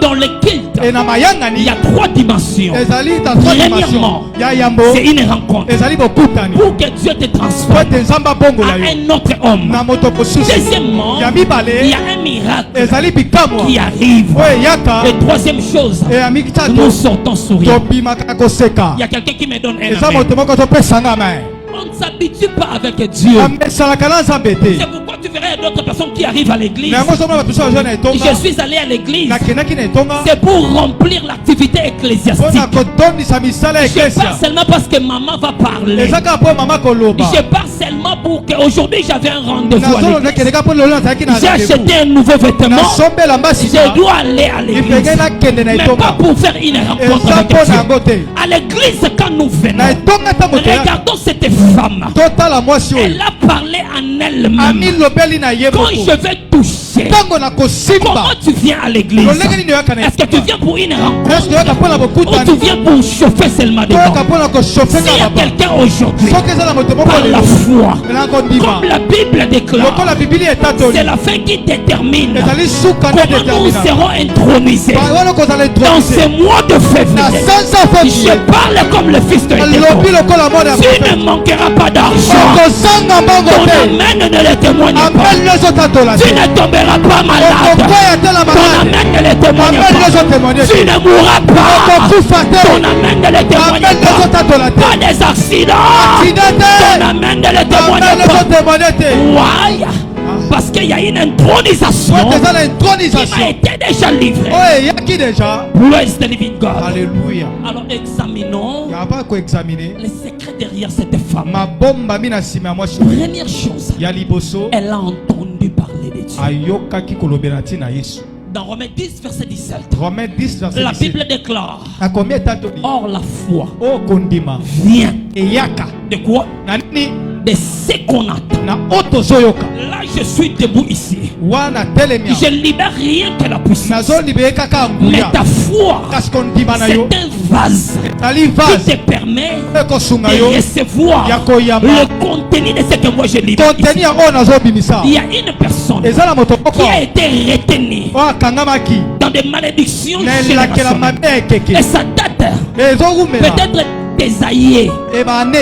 dans les cultes, il y a 3 dimensions. Premièrement, c'est une rencontre pour que Dieu te transforme à un autre homme. Deuxièmement, il y a un miracle miracles ezali bikamwa qui arrivent. oyo eyaka Et troisième chose, eyamiki nous tato sortons souriants. tobimaka koseka Il y a quelqu'un qui me donne un eza amen. moto moko topesanga mai On ne s'habitue pas avec Dieu. esalaka na nzambe te C'est pourquoi tu verrais d'autres personnes qui arrivent à l'église. na yango ozomona bato so bazwa na etonga Je suis allé à l'église. nakendaki na etonga C'est pour remplir l'activité mpona ecclésiastique. kotondisa misala ya Je pars eklesia seulement parce que maman va parler. eza kaka mpo mama koloba Je pars seulement pour qu'aujourd'hui j'avais un rendez-vous à nazolo l'église. nakendeka mpo lelo nazalaki na J'ai acheté un nouveau vêtement. nasombela Je mbasika dois aller à l'église. ifenge nakende na Mais pas etonga pour faire une rencontre eza avec mpo na Dieu. yango te À l'église, quand nous venons, na etonga ntango toyaka regardons cette femme. totala mwasi oyo Elle a parlé en elle-même. amilobeli na ye Quand moko je vais toucher, ntango na kosimba comment tu viens à l'église? lolenge nini oyaka na Est-ce que tu viens pour une Est-ce rencontre que oyaka mpo na ou bokutani tu viens pour chauffer seulement des toyoka dents? mpo na koshofe S'il y a kaka ba quelqu'un aujourd'hui, soki eza na moto moko par la lelo foi, na kondima comme la Bible déclare, lokola bibili etatoli c'est la fin qui détermine ezali suka nde comment nous determina serons intronisés wana kozala dans intronisé ce mois de na février. sanza Je février parle comme le fils de alobi Dieu. lokola mwana ya Tu prophète ne manqueras pas d'argent. okozanga mbongo Ton te amen ne le témoigne pas. amen nezotatola Tu te ne tomberas pas malade. okokwea te na Ton malade amen ne le témoigne amen pas. nezotémoigne Tu te ne mourras pas. okokufa te Ton amen ne le témoigne amen pas. nezotatola te Pas des accidents. sida Ton te amen ne le amen témoigne pas. nezotémoigne te Why? Parce qu'il y a une intronisation oyo eza na qui m'a intronisation été déjà livrée. oyo eyaki deja Praise the living God. alleluya Alors examinons yaba koexamine les secrets derrière cette femme. mabombami na nsima ya mwasi oyo Première chose, ya liboso elle a entendu parler de Dieu. ayokaki kolobela ntina yesu Dans Romains 10, verset 17, Romains 10 verset la 17 Bible déclare: akomi etatoli or la foi oyo kondima vient eyaka de quoi? na nini De ce qu'on attend. na oyo tozoyoka Là, je suis debout ici. wana telemi Je libère rien que la puissance. nazolibere kaka Mais nguya ta foi, kasi kondima na yo c'est un vase ezali qui vase te permet ekosunga de yo recevoir ya koyamba le contenu de ce que moi je libère ici. konteni ya oyo nazobimisa Il y a une personne eza na moto moko qui a été retenue oyo akangamaki dans des malédictions na elakela générationnelles. mabe ya ekeke Et ça date ezorumela peut-être tes aïeux, ebane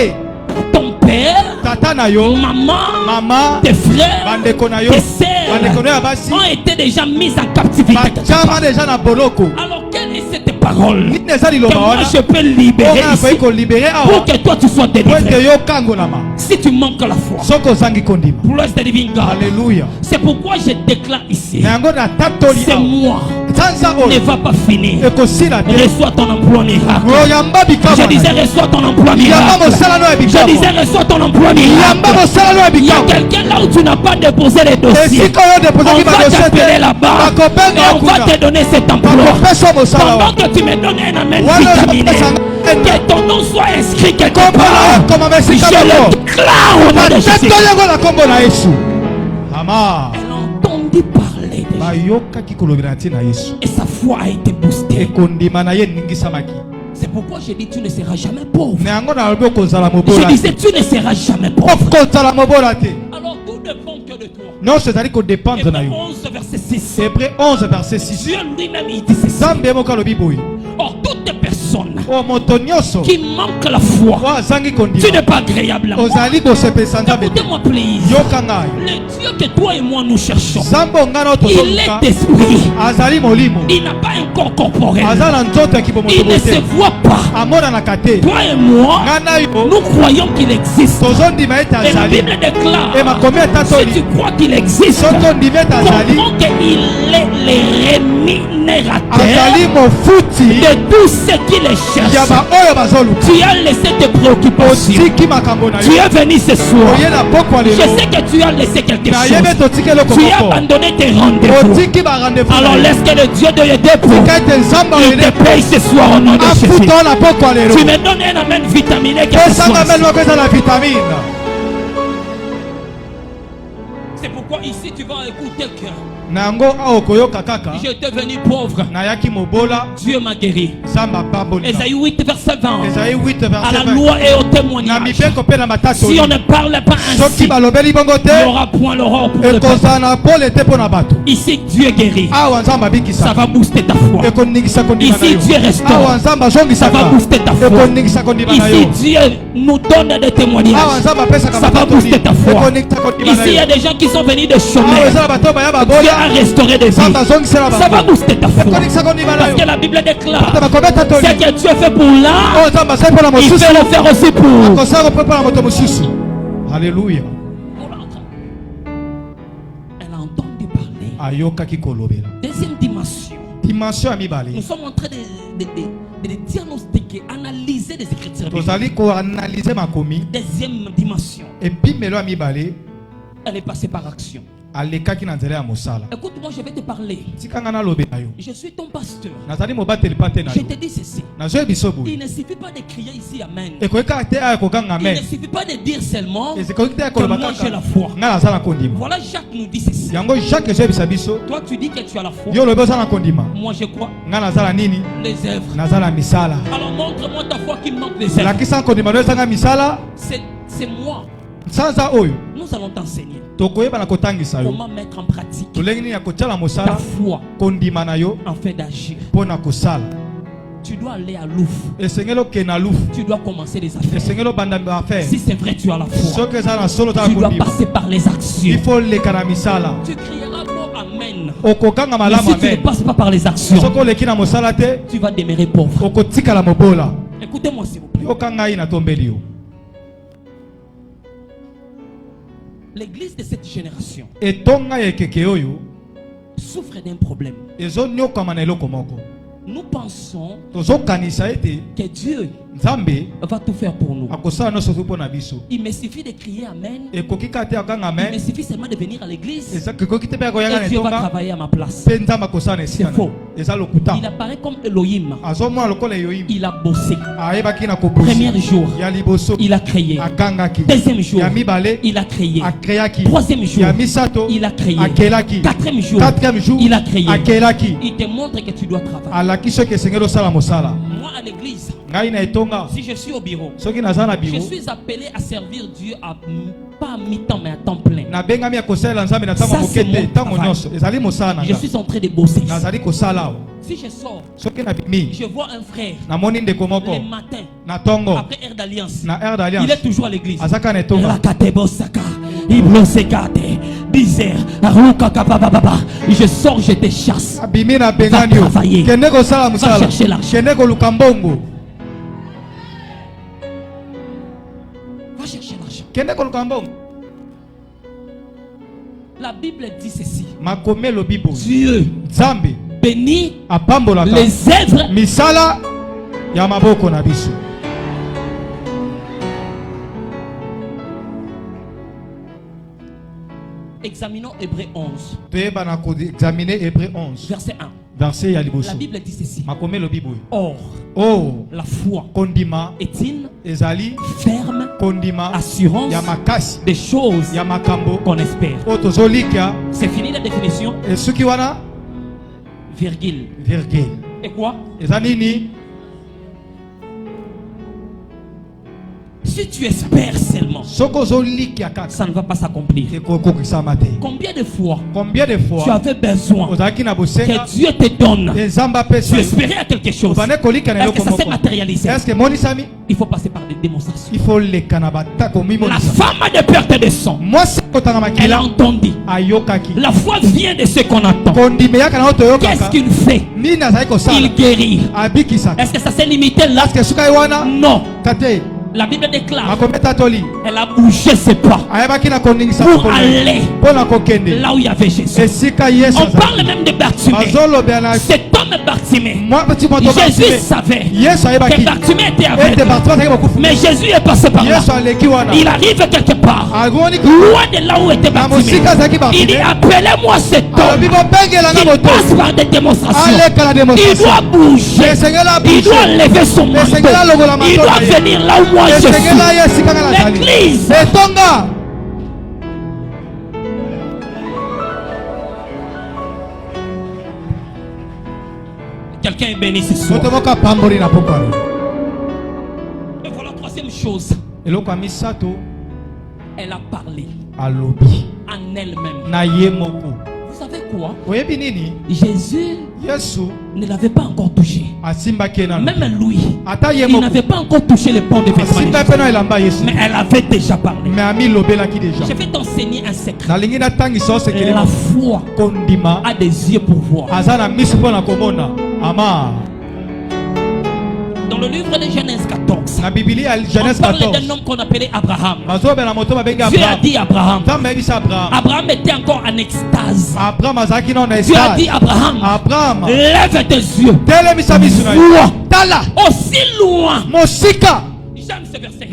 ton père, tata na yo maman, mama tes frères, bandeko na yo tes sœurs bandeko na yo ya basi ont été déjà mis en captivité. batiama deja na boloko Alors quelle est cette parole nini eza que liloba moi wana je peux libérer oyo nakoki ici kolibere pour awa que toi tu sois po ete délivré? yo kangolama Si tu manques la foi, soki ozangi kondima bless the living God. alleluya C'est pourquoi je déclare ici, na yango natatoli ce awa mois sanza ne oyo va pas finir. ekosila te Reçois ton emploi miracle. oyamba Je bikamwa disais reçois ton emploi yamba miracle. mosala no ya Je disais bikamwa reçois ton emploi yamba miracle. mosala no ya Il y a bikamwa quelqu'un là où tu n'as pas déposé les dossiers. esika oyo On depozaki va badosie t'appeler te là-bas bakobenga et yo on va kuna te donner cet emploi. bakopesa mosala Pendant wa que tu me donnes un amen wana vitaminé, ozopesanga que ton nom soit inscrit quelque kombo na yo part. ekoma Je mesika le moko déclare au nom de Jésus. nateto yango na kombo na yesu ama Elle a entendu parler de Dieu bayokaki kolobela na ntina yesu et sa foi a été boostée. ekondima na ye eningisamaki C'est pourquoi je dis tu ne seras jamais pauvre. na yango nalobi okozala Je mobola disais tu ne seras jamais pauvre. okozala mobola te Alors tout dépend que de toi. nyonso ezali kodépendre na Hébreux yo 11 verset 6. Hébreux 11 verset 6 Dieu lui-même il dit ceci. nzambe moko alobi boye Or toute personne oyo moto nyonso qui manque la foi, oyo azangi tu kondima n'es pas agréable à moi. ozali kosepelisa nzambe te Écoutez-moi please. yoka ngai Le Dieu que toi et moi nous cherchons, nzambe oyo ngai na oyo il tozoluka est esprit. azali molimo Il n'a pas un corps corporel. aza na nzoto ya Il kibomotobo ne se te voit pas. amonanaka te Toi et moi, ngai na yo nous croyons qu'il existe. tozondima ete Et la azali Bible déclare, e makomi si etatoli tu crois qu'il existe, soki ondimi ete azali comprends qu'il est le rémunérateur azali mofuti de tous ceux qui le ya cherchent. baoyo bazoluka Tu as laissé tes préoccupations. otiki makambo na Tu yo es venu ce soir. oye na pokwa Je lelo sais que tu as laissé quelque nayebi ete chose. otiki eloko Tu as moko abandonné tes rendez-vous. otiki barandevous Alors laisse que le Dieu de Yedépo tika ete nzambe il oyede te paye ce soir au nom de Jésus. afuta na pokwa lelo Tu me donnes un amen vitaminé que ce pesanga soit. mele moko eza na vitamine C'est pourquoi ici tu vas écouter que na yango awa okoyoka kaka j'étais venu pauvre. nayaki mobola Dieu m'a guéri. nzambe apambolisa Esaïe 8 verset 20. ezayi 8 À la verset 20 loi et au na témoignage. mibeko mpe na Si matatoli on ne parle pas soki ainsi, balobeli bongo il te n'y aura point l'aurore pour le peuple. ekozala na pole te mpo na bato Ici Dieu guérit. awa nzambe Ça abikisa va booster ta foi. ekoningisa kondima na Ici yo Dieu restaure. awa nzambe Ça va azongisaka booster ta foi. ekoningisa kondima na Ici yo Dieu nous donne des awa témoignages. nzambe apesaka Ça va matatoli booster ta foi. ekoningisa kondima na Ici il y a yo des gens qui sont venus de chômer. Dieu a restauré des vies. Ça va booster ta foi. Parce que la Bible déclare ce que Dieu fait pour l'un, il fait le faire aussi pour. Alléluia. Elle a entendu parler. Deuxième dimension. Nous sommes en train de diagnostiquer, analyser les Écritures. Deuxième dimension. Elle est passée par action. Écoute-moi, je vais te parler. Je suis ton pasteur. Je te dis ceci. Il ne suffit pas de crier ici Amen. Il ne suffit pas de dire seulement que moi j'ai la foi. Voilà, Jacques nous dit ceci. Toi tu dis que tu as la foi. Moi je crois. Les œuvres. Alors montre-moi ta foi qui manque des œuvres. C'est moi. Nous allons t'enseigner comment mettre en pratique ta foi en fait d'agir. Tu dois aller à Louf. Tu dois commencer les affaires. Si c'est vrai, tu as la foi. Tu dois passer par les actions. Tu crieras mot Amen. Mais si tu ne passes pas par les actions, tu vas demeurer pauvre. Écoutez-moi s'il vous plaît. L'église de cette génération souffre d'un problème. Nous pensons que Dieu va tout faire pour nous. Il me suffit de crier Amen. Il me suffit seulement de venir à l'église et Dieu va travailler à ma place. C'est faux. Il apparaît comme Elohim. Il a bossé. Premier jour, il a créé. Deuxième jour, il a créé. Troisième jour, il a créé. Quatrième jour, il a créé. Il te montre que tu dois travailler. Moi à l'église, si je suis au bureau, je suis appelé à servir Dieu pas à mi-temps mais à temps plein. Ça c'est mon travail. Je suis en train de bosser. Si je sors, je vois un frère le matin, après Air d'Alliance, il est toujours à l'église. Je sors, je te chasse. Va travailler. Va chercher l'argent. Va chercher l'argent. La Bible dit ceci. Dieu bénit les œuvres misala ya maboko na biso. Examinons Hébreux 11. Verset 1. La Bible dit ceci. Or, la foi est une ferme assurance des choses qu'on espère. C'est fini la définition. Virgule. Et quoi? Si tu espères seulement, ça ne va pas s'accomplir. Combien de fois tu avais besoin que Dieu te donne? Tu espérais à quelque chose. Est-ce que ça s'est matérialisé? Il faut passer par des démonstrations. La femme de perte de sang, elle a entendu. La foi vient de ce qu'on attend. Qu'est-ce qu'il fait? Il guérit. Est-ce que ça s'est limité là? Non. La Bible déclare, elle a bougé ses pas pour aller là où il y avait Jésus. On parle même de Bartimée. Cet homme Bartimée, Jésus savait que Bartimée était aveugle, mais Jésus est passé par là. Il arrive quelque part, loin de là où était Bartimée. Il dit, appelez-moi cet homme. Il passe par des démonstrations. Il doit bouger. Il doit lever son manteau. Il doit venir là où moi je suis. L'église. Quelqu'un est béni ce soir. Et voilà la troisième chose. Elle a parlé en elle-même. Vous savez quoi? Jésus ne l'avait pas encore touché. Même lui, il n'avait pas encore touché le pont de vêtements. Mais elle avait déjà parlé. Je vais t'enseigner un secret. La foi a des yeux pour voir. Dans le livre de Genèse 14, on parle d'un homme qu'on appelait Abraham. Dieu a dit à Abraham. Abraham était encore en extase. Dieu a dit à Abraham, lève tes yeux. Vois aussi loin. J'aime ce verset.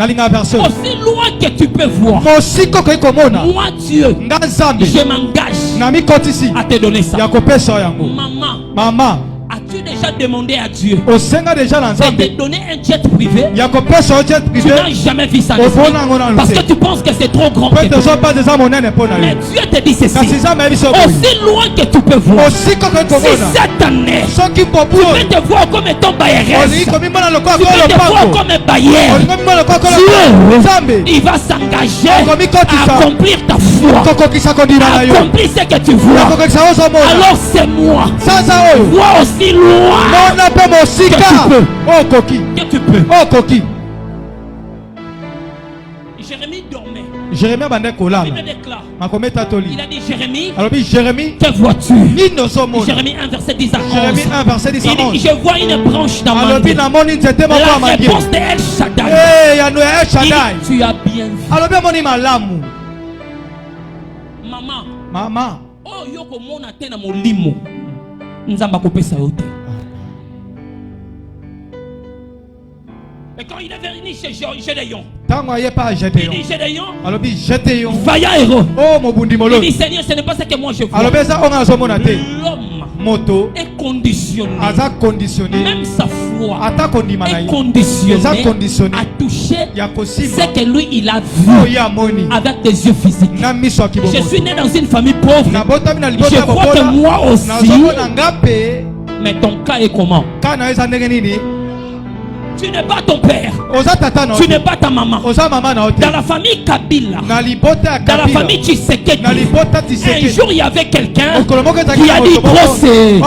Aussi loin que tu peux voir. Moi Dieu, je m'engage à te donner ça. Maman, as-tu déjà demandé à Dieu de te donner un jet privé? Tu n'as jamais vu ça. Parce que tu penses que c'est trop grand que toi. Mais Dieu te dit ceci. Aussi loin que tu peux voir. Si cette année tu peux te voir comme étant bailleresse, tu peux te voir comme un bailleur, Dieu, il va s'engager à accomplir ta foi, à accomplir ce que tu vois. Alors c'est moi. Vois aussi loin que tu peux. Jérémie dormait. Jérémie il a dit Jérémie, que vois-tu? Jérémie 1 verset 10 à 11. Il dit je vois une branche d'amande. La réponse de El Shaddai. Tu as bien vu. Maman. Oh yoko mona tena molimo. Nzamba kopesa yote. Et quand il est venu chez Gédéon, il dit Gédéon, vaillant héros. Il dit Seigneur, ce n'est pas ce que moi je vois. L'homme est conditionné. Même sa foi est conditionnée à toucher ce que lui il a vu avec des yeux physiques. Je suis né dans une famille pauvre. Je vois que moi aussi. Mais ton cas est comment? Tu n'es pas ton père. Tu n'es pas ta maman. Dans la famille Kabila, dans la famille Tshisekedi, un jour il y avait quelqu'un qui a dit brosser.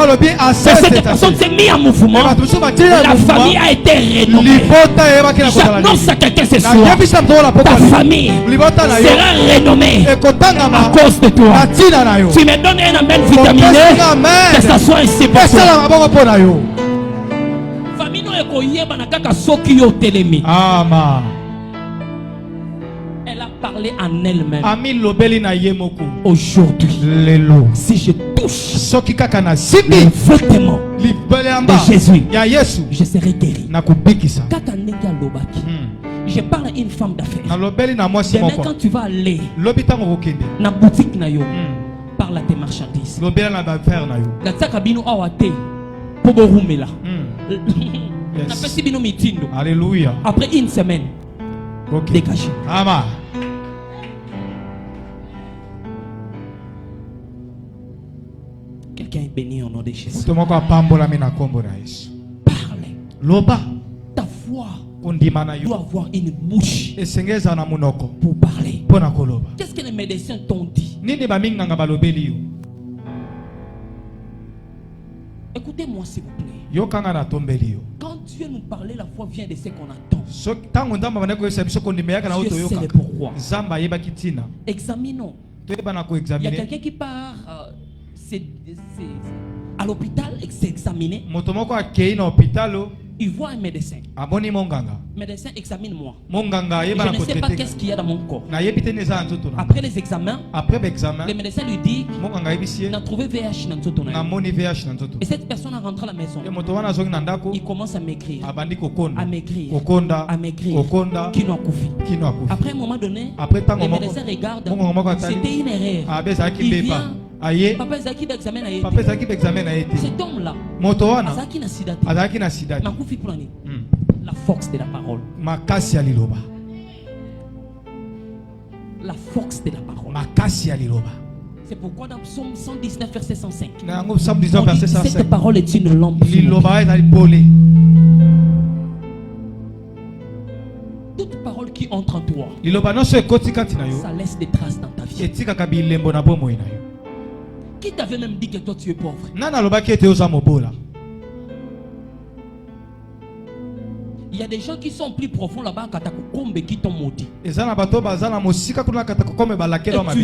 Cette personne s'est mise en mouvement. La famille a été renommée. J'annonce à quelqu'un ce soir, ta famille sera renommée à cause de toi. Tu me donnes un amen vitaminé, que ça soit ainsi pour toi. Elle a parlé en elle-même. Aujourd'hui, si je touche les vêtements de Jésus, je serai guéri. Je parle à une femme d'affaires. Demain quand tu vas aller dans la boutique, parle à tes marchandises. Alléluia. Après une semaine, dégagé. Amen. Quelqu'un est béni au nom de Jésus. Parle. Loba. Ta foi doit avoir une bouche pour parler. Qu'est-ce que les médecins t'ont dit? Écoutez-moi s'il vous plaît. Quand Dieu nous parlait, la foi vient de ce qu'on attend. Dieu sait le pourquoi. Examinons. Il y a quelqu'un qui part à l'hôpital et s'est examiné. Il voit un médecin. Le médecin examine-moi. Je ne sais pas qu'est-ce qu'il y a dans mon corps. Après les examens, le médecin lui dit il a trouvé VIH dans tout. Et cette personne a rentré à la maison. Il commence à maigrir. À maigrir. Après un moment donné, le médecin regarde. C'était une erreur. Il vient. Papa Zaki d'examen. Cet homme-là, Zaki na sidati. La force de la parole. La force de la parole. C'est pourquoi dans Psaume 119 verset 105, cette parole est une lampe. Toute parole qui entre en toi, ça laisse des traces dans ta vie. Qui t'avait même dit que toi tu es pauvre? Il y a des gens qui sont plus profonds là-bas qui t'ont maudit. Et tu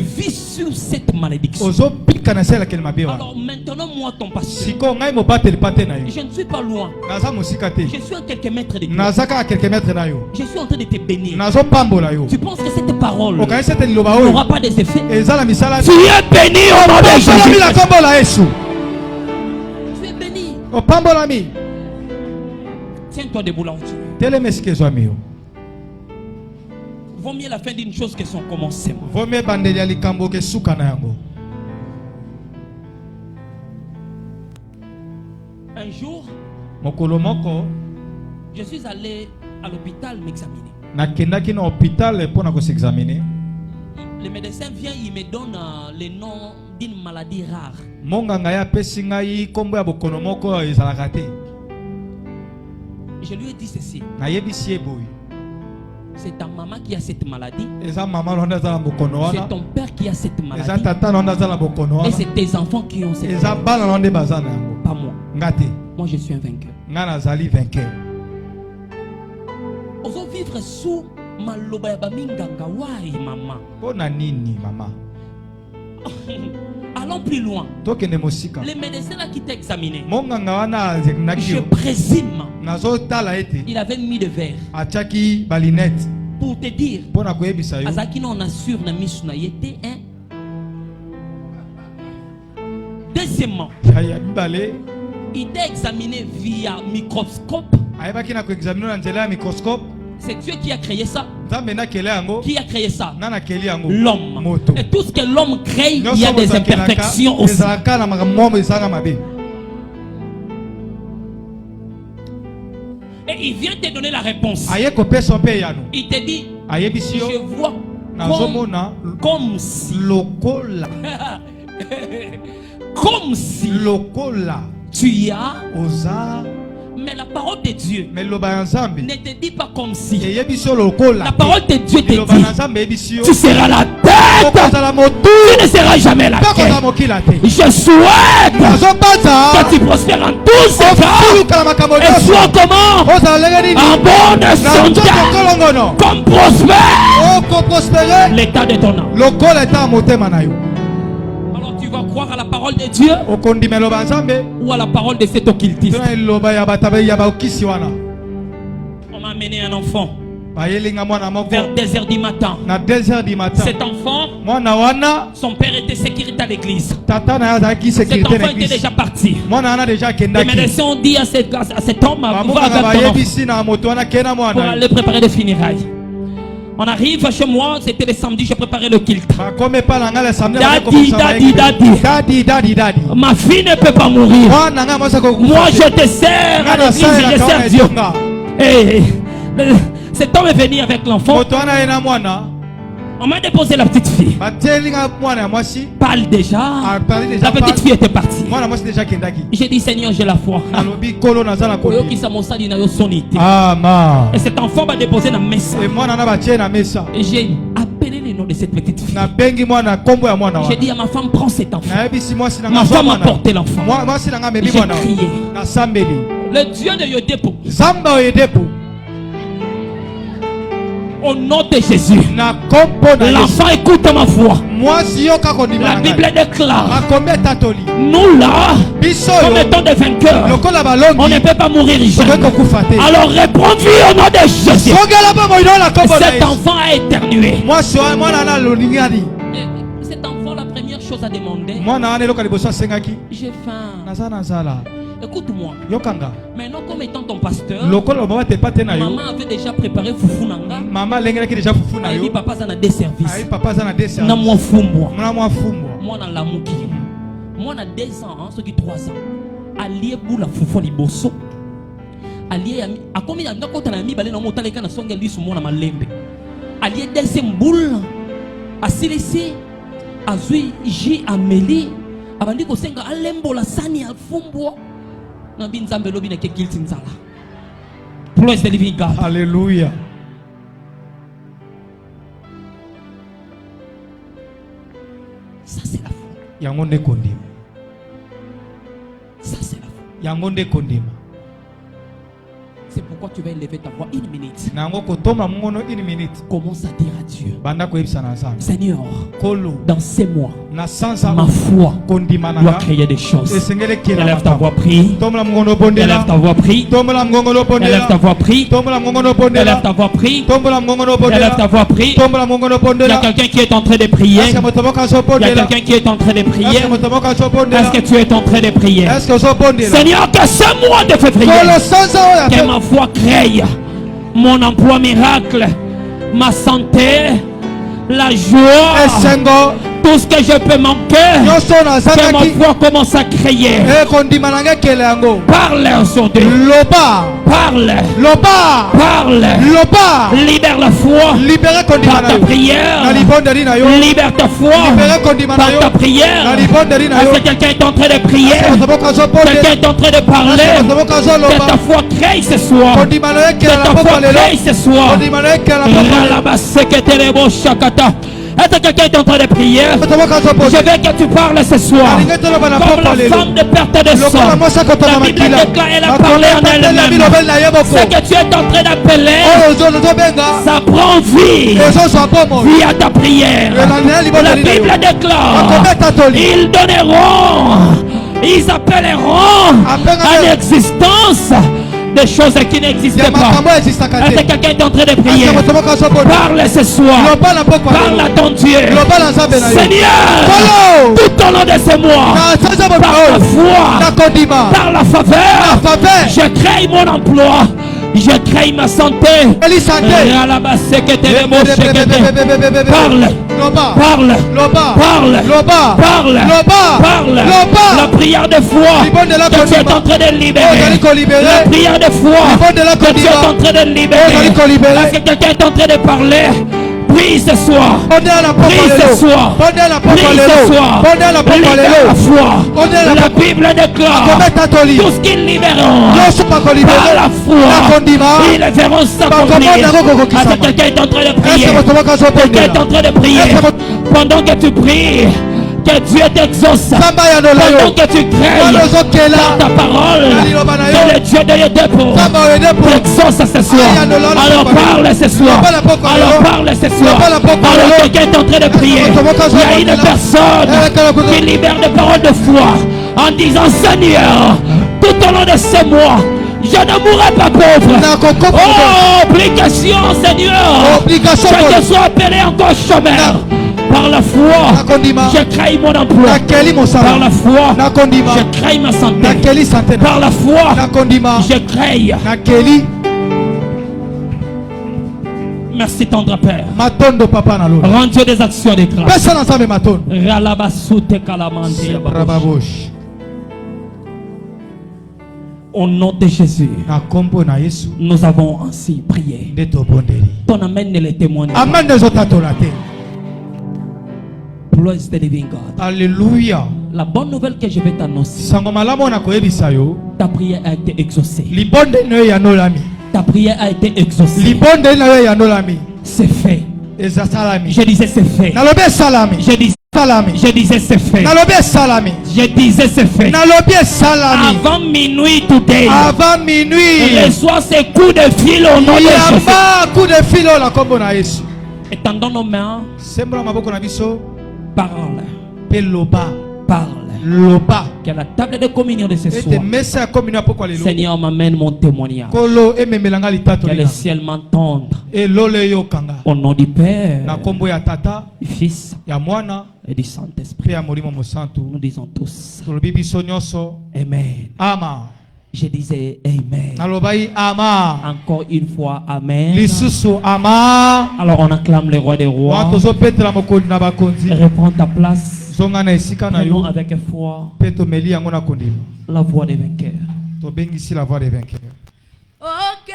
vis sur cette malédiction. Alors maintenant, moi, ton pasteur, je ne suis pas loin. Je suis à quelques mètres de toi. Je suis en train de te bénir. Tu penses que cette parole n'aura pas des effets? Tu es béni au nom de Jésus. Tu es béni. Tiens-toi debout là où tu es. Vaut mieux la fin d'une chose que son commencement. Un jour, je suis allé à l'hôpital m'examiner. Le médecin vient, il me donne le nom d'une maladie rare. Je lui ai dit ceci. C'est ta maman qui a cette maladie. C'est ton père qui a cette maladie. Et c'est tes enfants qui ont cette maladie. Pas moi. Moi je suis un vainqueur. Oso vivre sous maloba ya baminganga wai maman. Allons plus loin. Les médecins là qui t'a examiné, je présume il avait mis de verre pour te dire Azaki non assure na misu na yete hein. Deuxièmement, il t'a examiné via microscope. C'est Dieu qui a créé ça. Qui a créé ça? L'homme. Et tout ce que l'homme crée, il y a des imperfections aussi. Et il vient te donner la réponse. Il te dit, je vois comme si comme si tu as. Mais la parole de Dieu ne te dit pas comme si. La parole de Dieu te dit, tu seras la tête, tu ne seras jamais la tête. Je souhaite que tu prospères en tous ces cas et sois comment? En bonne santé, comme prospère l'état de ton âme. Tu vas croire à la parole de Dieu ou à la parole de cet occultiste. On m'a amené un enfant vers 2h du matin. Cet enfant, son père était sécurité à l'église. Cet enfant était déjà parti. Les médecins ont dit à cet homme, va avec ton enfant pour aller préparer les funérailles. On arrive chez moi, c'était le samedi, je préparais le kilt. Daddy. Ma fille ne peut pas mourir. Moi je te sers à l'église, je sers Dieu. Et cet homme est venu avec l'enfant. On m'a déposé la petite fille. Parle déjà. La petite fille était partie. J'ai dit Seigneur, j'ai la foi. Et cet enfant m'a déposé dans la messe. Et j'ai appelé le nom de cette petite fille. J'ai dit à ma femme, prends cet enfant. Ma femme m'a porté l'enfant. J'ai crié. Le Dieu de Yodepo, au nom de Jésus, l'enfant écoute ma voix. La Bible déclare, nous là, comme étant des vainqueurs, on ne peut pas mourir jamais. Alors réponds-lui au nom de Jésus. Cet enfant a éternué. Cet enfant, la première chose à demander, j'ai faim. Écoute-moi. Maintenant, comme étant ton pasteur, maman avait déjà préparé foufou nanga. Elle dit papa ça a des services. Na moi fou moi. Moi dans la mouki. Moi na 2 ans, ceux qui 3 ans. Allié boula foufou liboso. Allié a combien d'années quand on a mis balé na motale kana songa lisu moi na malembe. Allié deuxième boule. Asilisi azui J Amélie. Abandi ko senga alembo la sani alfumbo. Praise the living God. Alléluia. Ça c'est la foi. Ça c'est la foi. C'est pourquoi pourquoi tu vas élever ta voix 1 minute. Commence à dire à Dieu, Seigneur, dans ces mois, ma foi doit créer des choses. Élève ta voix, prie. Élève ta voix, prie. Élève ta voix, prie. Élève ta voix, prie. Élève ta voix, prie. Il y a quelqu'un qui est en train de prier. Il y a quelqu'un qui est en train de prier. Est-ce que tu es en train de prier? Seigneur, que ce mois de février, que ma foi crée mon emploi miracle, ma santé, la joie, tout ce que je peux manquer, que ma foi commence à crier. Parle aujourd'hui. Parle. Libère la foi par ta prière. Libère ta foi par ta prière. Est-ce que quelqu'un est en train de prier? Quelqu'un est en train de parler? Que ta foi crée ce soir. Que ta foi crée ce soir. Est-ce que quelqu'un est en train de prier? Je veux que tu parles ce soir. Comme la femme de perte de sang. La Bible déclare, elle a parlé en elle-même. Ce que tu es en train d'appeler, ça prend vie via ta prière. La Bible déclare, ils donneront, ils appelleront en existence des choses qui n'existaient pas. Est-ce que quelqu'un est en train de prier? Parle ce soir. Parle à ton Dieu. Seigneur, tout au long de ce mois, par la foi, par la faveur, je crée mon emploi. Je crée ma santé. Parle. La prière de foi que tu es en train de libérer. La prière de foi que tu es en train de libérer. Est-ce que quelqu'un est en train de parler? Prie ce soir. Prie ce soir. Prie ce soir. Libère la foi. La Bible déclare tout ce qu'ils libéreront par la foi, ils verront s'accomplir. Est-ce que quelqu'un est en train de prier? Quelqu'un est en train de prier. Pendant que tu pries, que Dieu t'exauce. Pendant que tu crées par ta parole, que le Dieu de Yedepo t'exauce ce soir. Alors parle ce soir. Alors parle ce soir. Alors quelqu'un est en train de prier. Il y a une personne qui libère des paroles de foi en disant, Seigneur, tout au long de ces mois, je ne mourrai pas pauvre. Oh, obligation, Seigneur. Que je sois appelé encore chômeur. Par la foi, je crée mon emploi. Par la foi, je crée ma santé. Par la foi, je crée. Merci tendre Père. Rends Dieu des actions de grâce. Au nom de Jésus, nous avons ainsi prié. Ton amen ne le témoigne pas. Praise the living God. Alléluia. La bonne nouvelle que je vais t'annoncer, ta prière a été exaucée. Ta prière a été exaucée. C'est fait. Je disais c'est fait. Je disais c'est fait. Je disais c'est fait. Avant minuit today. Reçois ces coups de fil au nom de Jésus. Étendons nos mains. Parle. Que la table de communion de ce soir, Seigneur, m'amène mon témoignage. Que le ciel m'entende. Au nom du Père, du Fils et du Saint-Esprit. Nous disons tous Amen. Je disais Amen. Encore une fois Amen. Alors on acclame le roi des rois. Reprends ta place. Prenons avec foi la voix des vainqueurs. Ok,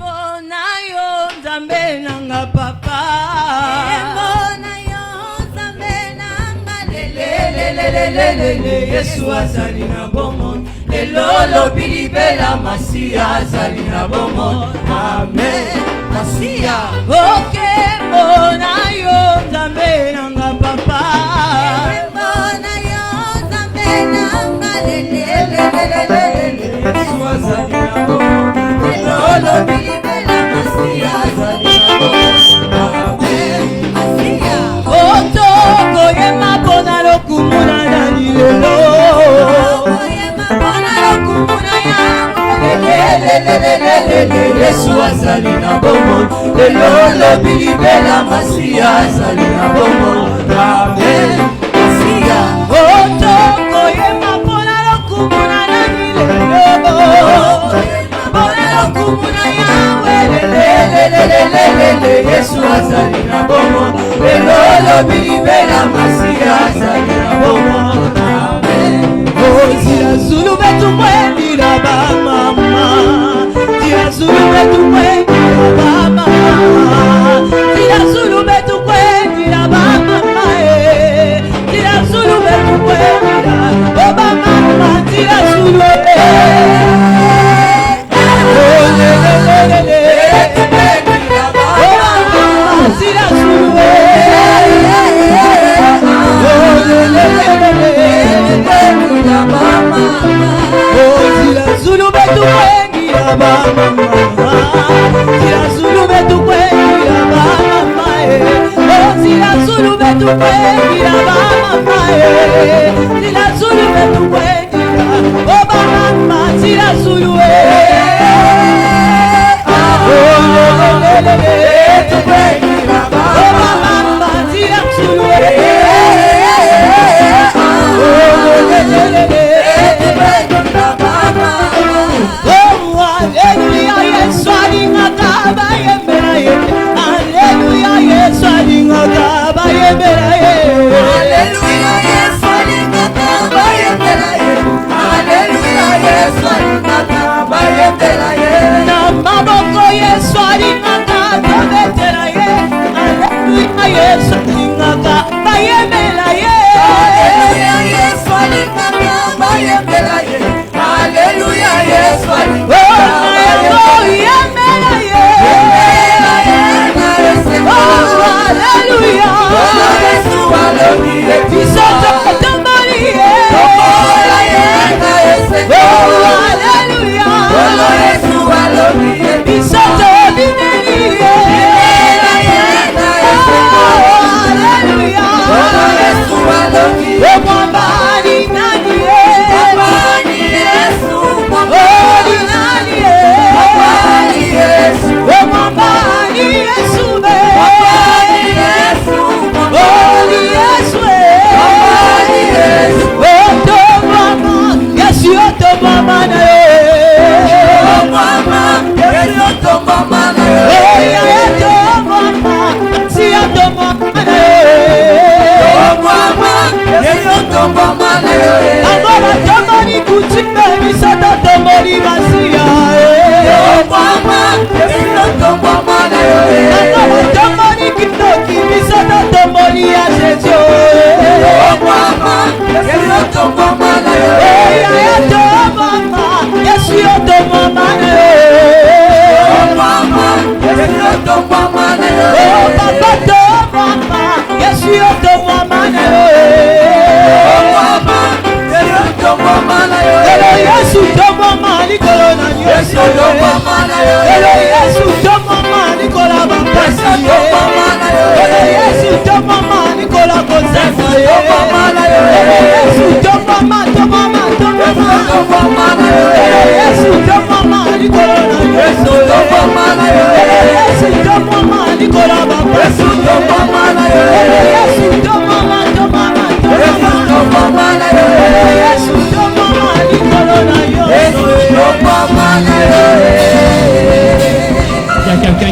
mon ayo, Nzambe nanga papa. Mon ayo, Nzambe nanga lele. Yesu azali na bomon. Lelo bilibela Masia azali na bomon. Amen. Masia. Ok, mon ayo, Nzambe nanga papa. Mon ayo, Nzambe nanga lele. Yesu azali na bomon. lelo lobi libela Masia azali na bongo. Amen. Masia otoko yema pona lokumu na nani lelo pona lokumu na Yawe lelelelelelele Yesu azali na bongo. Lelo lobi libela Masia azali na bongo. Amen. Tira Zulu betu mwendi la ba mama. Tira Zulu betu mwendi la ba mama. Tira Zulu betu mwendi la ba mama. Tira Zulu betu mwendi la ba mama. Tira Zulu oh le le le le le. Oh mama, tira Zulu oh le le le le. Oh, tira Zulu betu kwengi la ba mama. Tira Zulu betu kwengi la ba mama. Oh, tira Zulu betu kwengi la ba mama. Tira Zulu betu kwengi la oh ba mama. Tira Zulu oh le le le betu kwengi la ba mama. Tira Zulu oh le le le le. Oh, hallelujah, Yesu alingakaba yemberaye. Hallelujah, Yesu alingakaba yemberaye. Hallelujah, Yesu alingakaba yemberaye. Hallelujah, Yesu alingakaba yemberaye. Na maboko Yesu alingakaba beteraye. Hallelujah, Yesu alingakaba yemberaye. Hallelujah, Yesu alingakaba yemberaye. Hallelujah, yes, oh,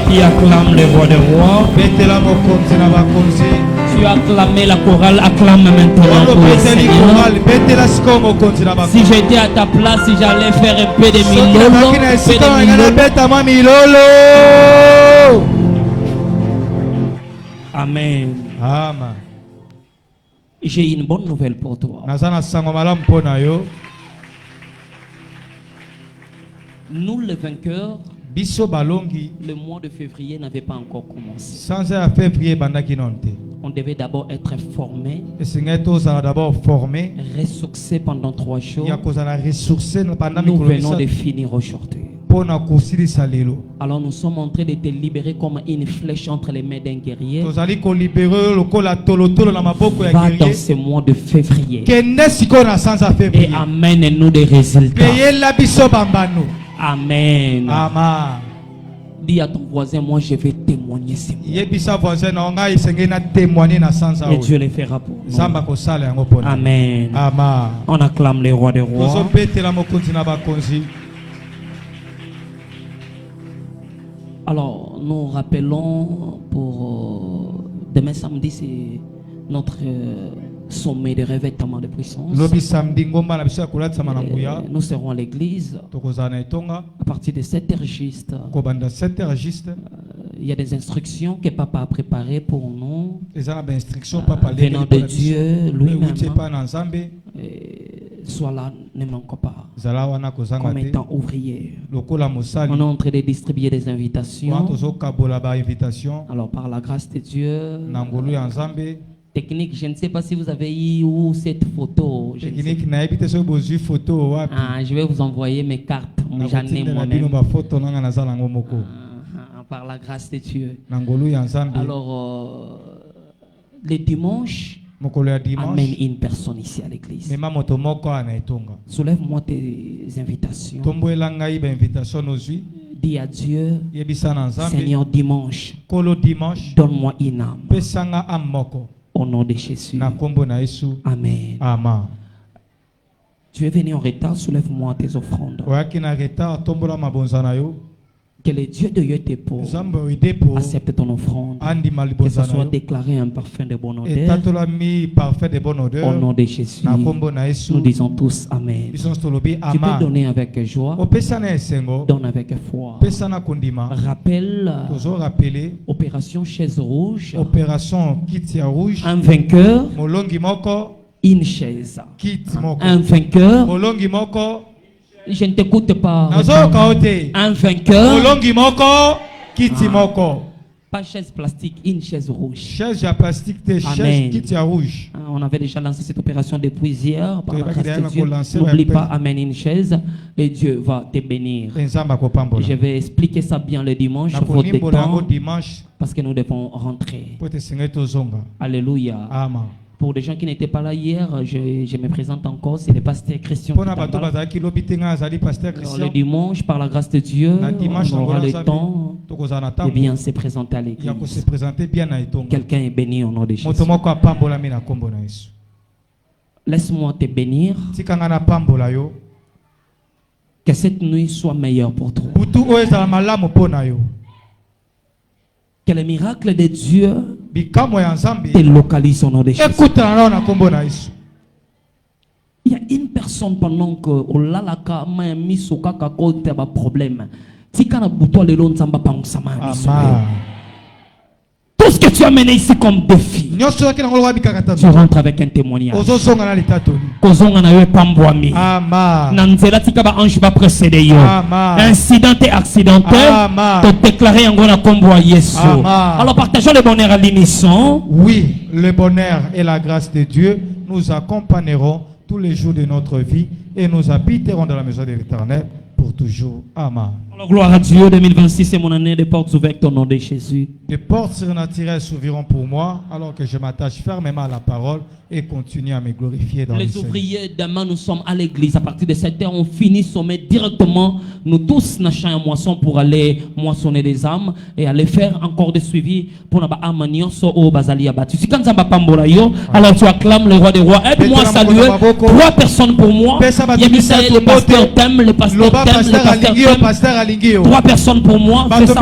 qui acclame les voix de roi. Tu as acclamé la chorale, acclame maintenant pour le Seigneur. Si j'étais à ta place, si j'allais faire un peu de milolo. Amen. Amen. J'ai une bonne nouvelle pour toi. Nous les vainqueurs, le mois de février n'avait pas encore commencé. On devait d'abord être formé, ressourcé pendant 3 jours. Nous venons de finir aujourd'hui. Alors nous sommes en train de te libérer comme une flèche entre les mains d'un guerrier. Va dans ce mois de février et amène-nous des résultats. Amen. Amen. Dis à ton voisin, moi je vais témoigner ces mots. Et Dieu les fera pour nous. Amen. Amen. On acclame les rois des rois. Alors, nous rappelons pour demain samedi, c'est notre sommet de revêtement de puissance. Nous serons à l'église à partir de 7h juste. Il y a des instructions que papa a préparées pour nous venant de Dieu lui-même. Sois là, ne manque pas. Comme étant ouvrier. On est en train de distribuer des invitations. Alors par la grâce de Dieu, technique, je ne sais pas si vous avez eu où cette photo. Je vais vous envoyer mes cartes. J'en ai moi-même. Par la grâce de Dieu. Alors, le dimanche, amène une personne ici à l'église. Soulève-moi tes invitations. Dis à Dieu, Seigneur, dimanche, donne-moi une âme. Au nom de Jésus. Amen. Amen. Tu es venu en retard, soulève-moi tes offrandes. Que le Dieu de Yotepo accepte ton offrande. Que ce soit déclaré un parfum de bonne odeur. Au nom de Jésus. Nous disons tous Amen. Tu peux donner avec joie. Donne avec foi. Rappelle opération chaise rouge. Opération Kiti rouge. Un vainqueur. Une chaise. Un vainqueur. Je ne t'écoute pas. Un vainqueur. Pas chaise plastique, une chaise rouge. Chaise plastique, chaise Kiti rouge. On avait déjà lancé cette opération depuis hier. Par la grâce de Dieu. N'oublie pas, amène une chaise et Dieu va te bénir. Je vais expliquer ça bien le dimanche. Parce que nous devons rentrer. Alléluia. Amen. Pour les gens qui n'étaient pas là hier, je me présente encore, c'est le pasteur Christian. Le dimanche, par la grâce de Dieu, on aura le temps de bien se présenter à l'église. Quelqu'un est béni au nom de Jésus. Laisse-moi te bénir. Que cette nuit soit meilleure pour toi. Que le miracle de Dieu te localise au nom de Jésus. Il y a une personne pendant que Olalaka m'a mis sur un problème. Si tu as tout ce que tu as mené ici comme défi, tu rentres avec un témoignage. Incident et accidentel, te déclarer en gros combo à Yesu. Alors partageons le bonheur à l'émission. Oui, le bonheur et la grâce de Dieu nous accompagneront tous les jours de notre vie et nous habiterons dans la maison de l'Éternel pour toujours. Amen. Alors, gloire à Dieu, 2026 c'est mon année de portes ouvertes au nom de Jésus. Des portes surnaturelles s'ouvriront pour moi alors que je m'attache fermement à la parole et continue à me glorifier dans les ouvriers. Demain nous sommes à l'église. À partir de 7h, on finit sommet directement. Nous tous nachons un moisson pour aller moissonner des âmes et aller faire encore des suivis pour nous amener au Bazali abattu. Si quand ça va pambola yo, alors tu acclames le roi des rois. Aide-moi à saluer 3 personnes pour moi. Il y a Misaël, le pasteur thème, le pasteur thème, le pasteur thème. 3 personnes pour moi. Fais ça.